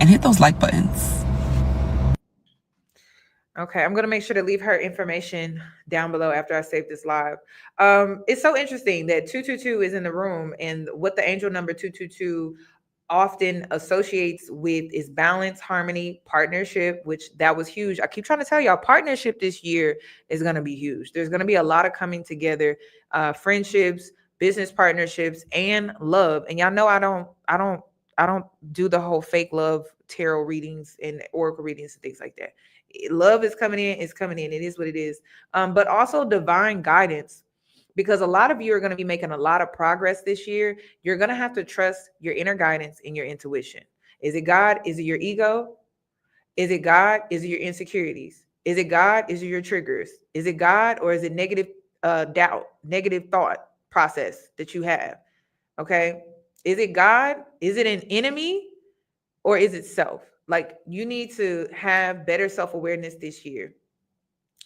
and hit those like buttons. Okay, I'm going to make sure to leave her information down below after I save this live. It's so interesting that 222 is in the room, and what the angel number 222 often associates with is balance, harmony, partnership, which that was huge. I keep trying to tell y'all, partnership this year is going to be huge. There's going to be a lot of coming together, friendships, business partnerships, and love. And y'all know I don't do the whole fake love tarot readings and oracle readings and things like that. Love is coming in, it's coming in. It is what it is. But also divine guidance, because a lot of you are going to be making a lot of progress this year. You're going to have to trust your inner guidance and your intuition. Is it God? Is it your ego? Is it God? Is it your insecurities? Is it God? Is it your triggers? Is it God, or is it negative doubt, negative thought process that you have? Okay. Is it God? Is it an enemy, or is it self? Like, you need to have better self-awareness this year.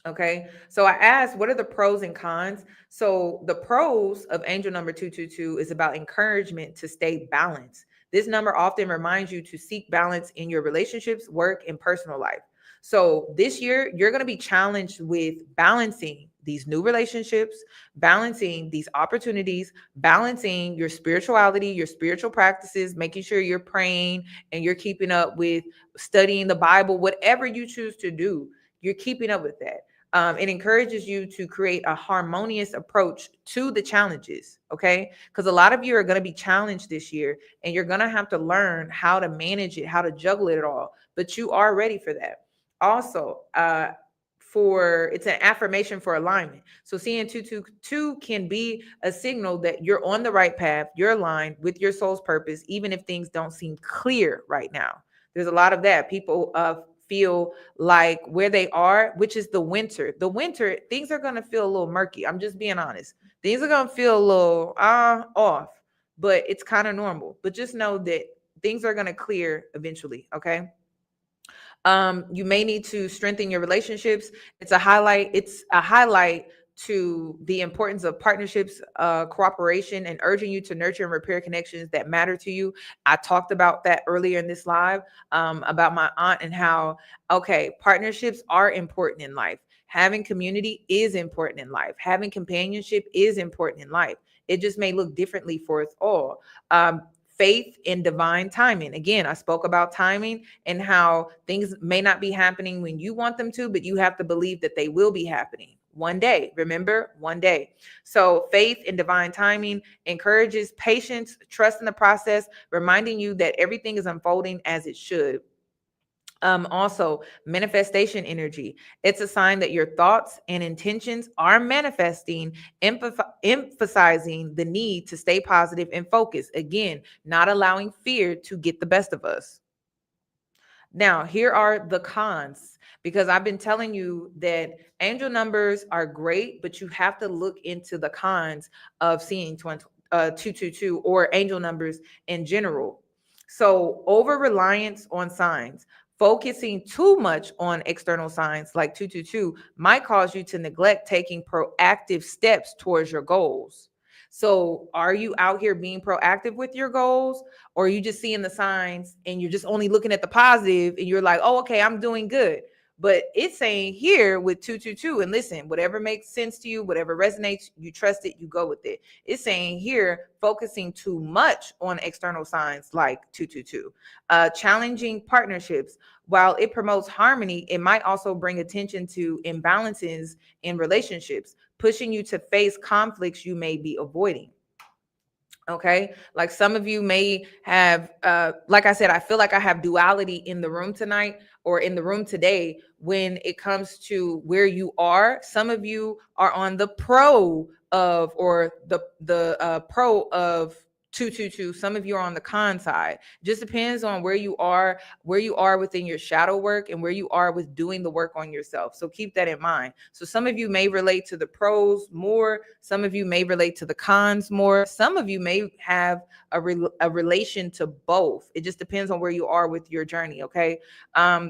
Okay. So I asked, what are the pros and cons? So the pros of angel number 222 is about encouragement to stay balanced. This number often reminds you to seek balance in your relationships, work, and personal life. So this year, you're going to be challenged with balancing these new relationships, balancing these opportunities, balancing your spirituality, your spiritual practices, making sure you're praying and you're keeping up with studying the Bible, whatever you choose to do, you're keeping up with that. It encourages you to create a harmonious approach to the challenges, okay? Because a lot of you are going to be challenged this year, and you're going to have to learn how to manage it, how to juggle it all, but you are ready for that. Also, it's an affirmation for alignment. So seeing 222 can be a signal that you're on the right path, you're aligned with your soul's purpose, even if things don't seem clear right now. There's a lot of that. People feel like where they are, which is the winter, things are going to feel a little murky. I'm just being honest. Things are going to feel a little off, but it's kind of normal. But just know that things are going to clear eventually. Okay. You may need to strengthen your relationships. It's a highlight to the importance of partnerships, cooperation, and urging you to nurture and repair connections that matter to you. I talked about that earlier in this live, about my aunt and how, okay, partnerships are important in life. Having community is important in life. Having companionship is important in life. It just may look differently for us all. Faith in divine timing. Again, I spoke about timing and how things may not be happening when you want them to, but you have to believe that they will be happening one day. Remember, one day. So faith in divine timing encourages patience, trust in the process, reminding you that everything is unfolding as it should. Also, manifestation energy. It's a sign that your thoughts and intentions are manifesting, emphasizing the need to stay positive and focused. Again, not allowing fear to get the best of us. Now, here are the cons, because I've been telling you that angel numbers are great, but you have to look into the cons of seeing 222 or angel numbers in general. So, over reliance on signs, focusing too much on external signs like 222 might cause you to neglect taking proactive steps towards your goals. So, are you out here being proactive with your goals? Or are you just seeing the signs and you're just only looking at the positive and you're like, oh, okay, I'm doing good? But it's saying here with 222, and listen, whatever makes sense to you, whatever resonates, you trust it, you go with it. It's saying here, focusing too much on external signs like 222. Challenging partnerships. While it promotes harmony, it might also bring attention to imbalances in relationships, pushing you to face conflicts you may be avoiding. Okay, like some of you may have like I said, I feel like I have duality in the room tonight, or in the room today, when it comes to where you are. Some of you are on the pro of, or the pro of 222. Some of you are on the con side. Just depends on where you are within your shadow work, and where you are with doing the work on yourself. So keep that in mind. So some of you may relate to the pros more, some of you may relate to the cons more, some of you may have a relation to both. It just depends on where you are with your journey. Okay.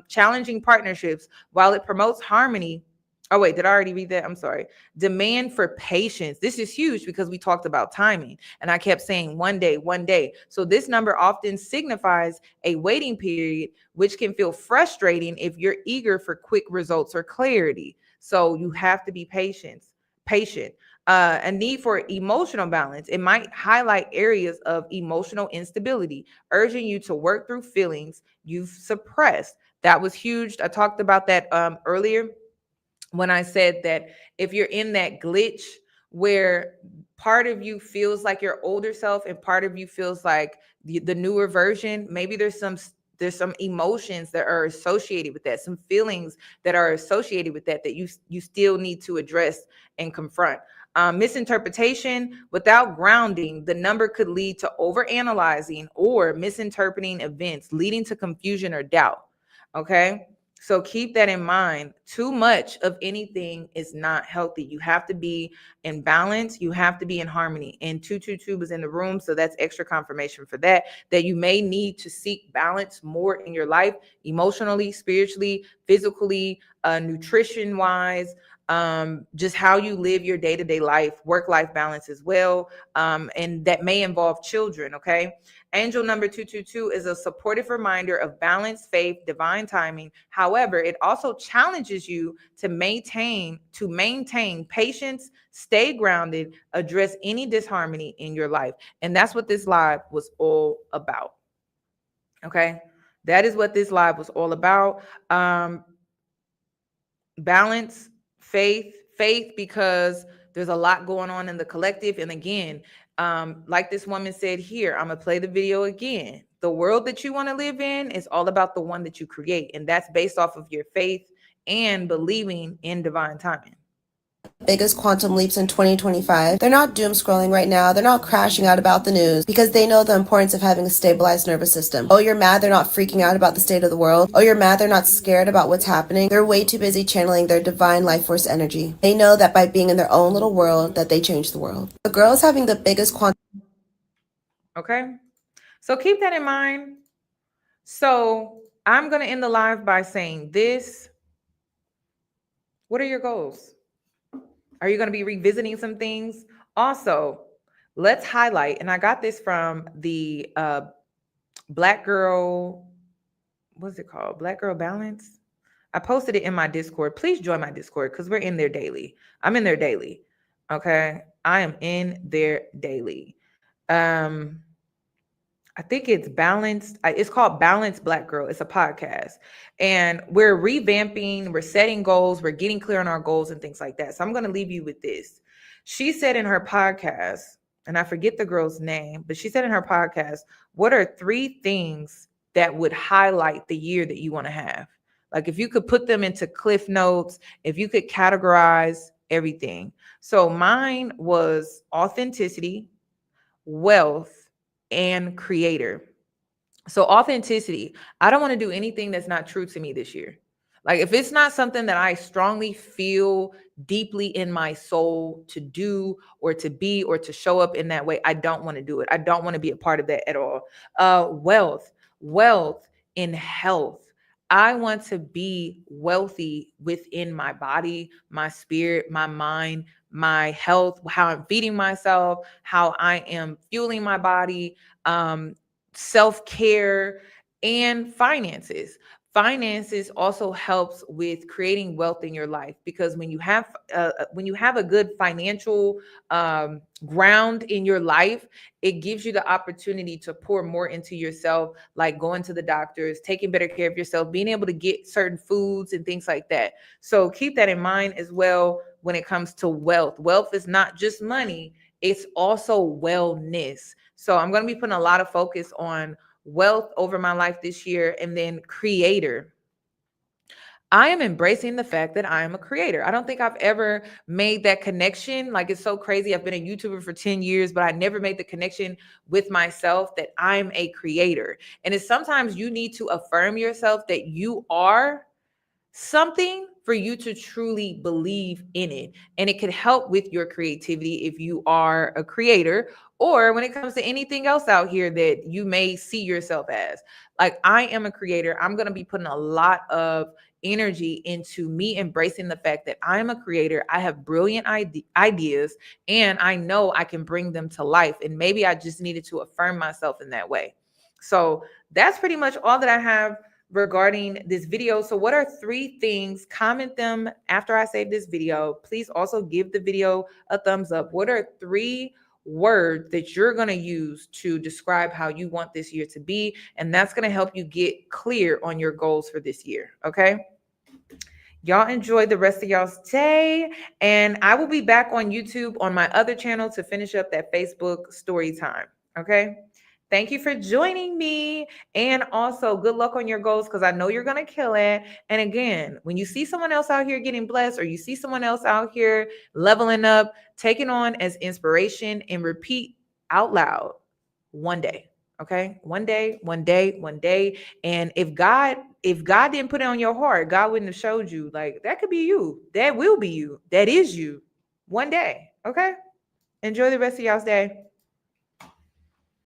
Challenging partnerships. While it promotes harmony, oh, wait, did I already read that? I'm sorry. Demand for patience. This is huge because we talked about timing, and I kept saying one day, one day. So this number often signifies a waiting period, which can feel frustrating if you're eager for quick results or clarity. So you have to be patient. A need for emotional balance. It might highlight areas of emotional instability, urging you to work through feelings you've suppressed. That was huge. I talked about that earlier, when I said that if you're in that glitch where part of you feels like your older self and part of you feels like the newer version, maybe there's some emotions that are associated with that, some feelings that are associated with that you still need to address and confront. Misinterpretation. Without grounding, the number could lead to overanalyzing or misinterpreting events, leading to confusion or doubt. Okay. So keep that in mind. Too much of anything is not healthy. You have to be in balance. You have to be in harmony. And 222 was in the room, so that's extra confirmation for that you may need to seek balance more in your life, emotionally, spiritually, physically, nutrition wise, just how you live your day-to-day life, work-life balance as well. And that may involve children. Okay. Angel number 222 is a supportive reminder of balance, faith, divine timing. However, it also challenges you to maintain patience, stay grounded, address any disharmony in your life. And that's what this live was all about. Okay. That is what this live was all about. Balance, faith, because there's a lot going on in the collective. And again, like this woman said here, I'm gonna play the video again. The world that you want to live in is all about the one that you create, and that's based off of your faith and believing in divine timing. Biggest quantum leaps in 2025. They're not doom scrolling right now. They're not crashing out about the news because they know the importance of having a stabilized nervous system. Oh, you're mad they're not freaking out about the state of the world. Oh, you're mad they're not scared about what's happening. They're way too busy channeling their divine life force energy. They know that by being in their own little world that they change the world. The girl is having the biggest quantum. Okay. So keep that in mind. So I'm going to end the live by saying this. What are your goals? Are you going to be revisiting some things? Also, let's highlight, and I got this from the Black Girl, what's it called? Black Girl Balance. I posted it in my Discord. Please join my Discord because we're in there daily. I'm in there daily. Okay. I am in there daily. I think it's Balanced. It's called Balanced Black Girl. It's a podcast. And we're revamping, we're setting goals, we're getting clear on our goals and things like that. So I'm going to leave you with this. She said in her podcast, and I forget the girl's name, but she said in her podcast, what are 3 things that would highlight the year that you want to have. Like if you could put them into cliff notes, if you could categorize everything. So mine was authenticity, wealth, and creator. So authenticity, I don't want to do anything that's not true to me this year. Like if it's not something that I strongly feel deeply in my soul to do or to be or to show up in that way, I don't want to do it. I don't want to be a part of that at all. Wealth in health. I want to be wealthy within my body, my spirit, my mind, my health, how I'm feeding myself, how I am fueling my body, self-care, and finances. Finances also helps with creating wealth in your life, because when you have a good financial ground in your life, it gives you the opportunity to pour more into yourself, like going to the doctors, taking better care of yourself, being able to get certain foods and things like that. So keep that in mind as well when it comes to wealth. Wealth is not just money, it's also wellness. So I'm going to be putting a lot of focus on wealth over my life this year. And then creator. I am embracing the fact that I am a creator. I don't think I've ever made that connection. Like it's so crazy. I've been a YouTuber for 10 years, but I never made the connection with myself that I'm a creator. And it's sometimes you need to affirm yourself that you are something for you to truly believe in it. And it could help with your creativity if you are a creator, or when it comes to anything else out here that you may see yourself as. Like I am a creator. I'm going to be putting a lot of energy into me embracing the fact that I'm a creator. I have brilliant ideas and I know I can bring them to life. And maybe I just needed to affirm myself in that way. So that's pretty much all that I have regarding this video. So what are 3 things? Comment them after I save this video. Please also give the video a thumbs up. What are 3 words that you're going to use to describe how you want this year to be? And that's going to help you get clear on your goals for this year. Okay. Y'all enjoy the rest of y'all's day. And I will be back on YouTube on my other channel to finish up that Facebook story time. Okay. Thank you for joining me. And also good luck on your goals, because I know you're going to kill it. And again, when you see someone else out here getting blessed, or you see someone else out here leveling up, take it on as inspiration and repeat out loud one day. Okay. One day, one day, one day. And if God didn't put it on your heart, God wouldn't have showed you. Like that could be you. That will be you. That is you. One day. Okay. Enjoy the rest of y'all's day.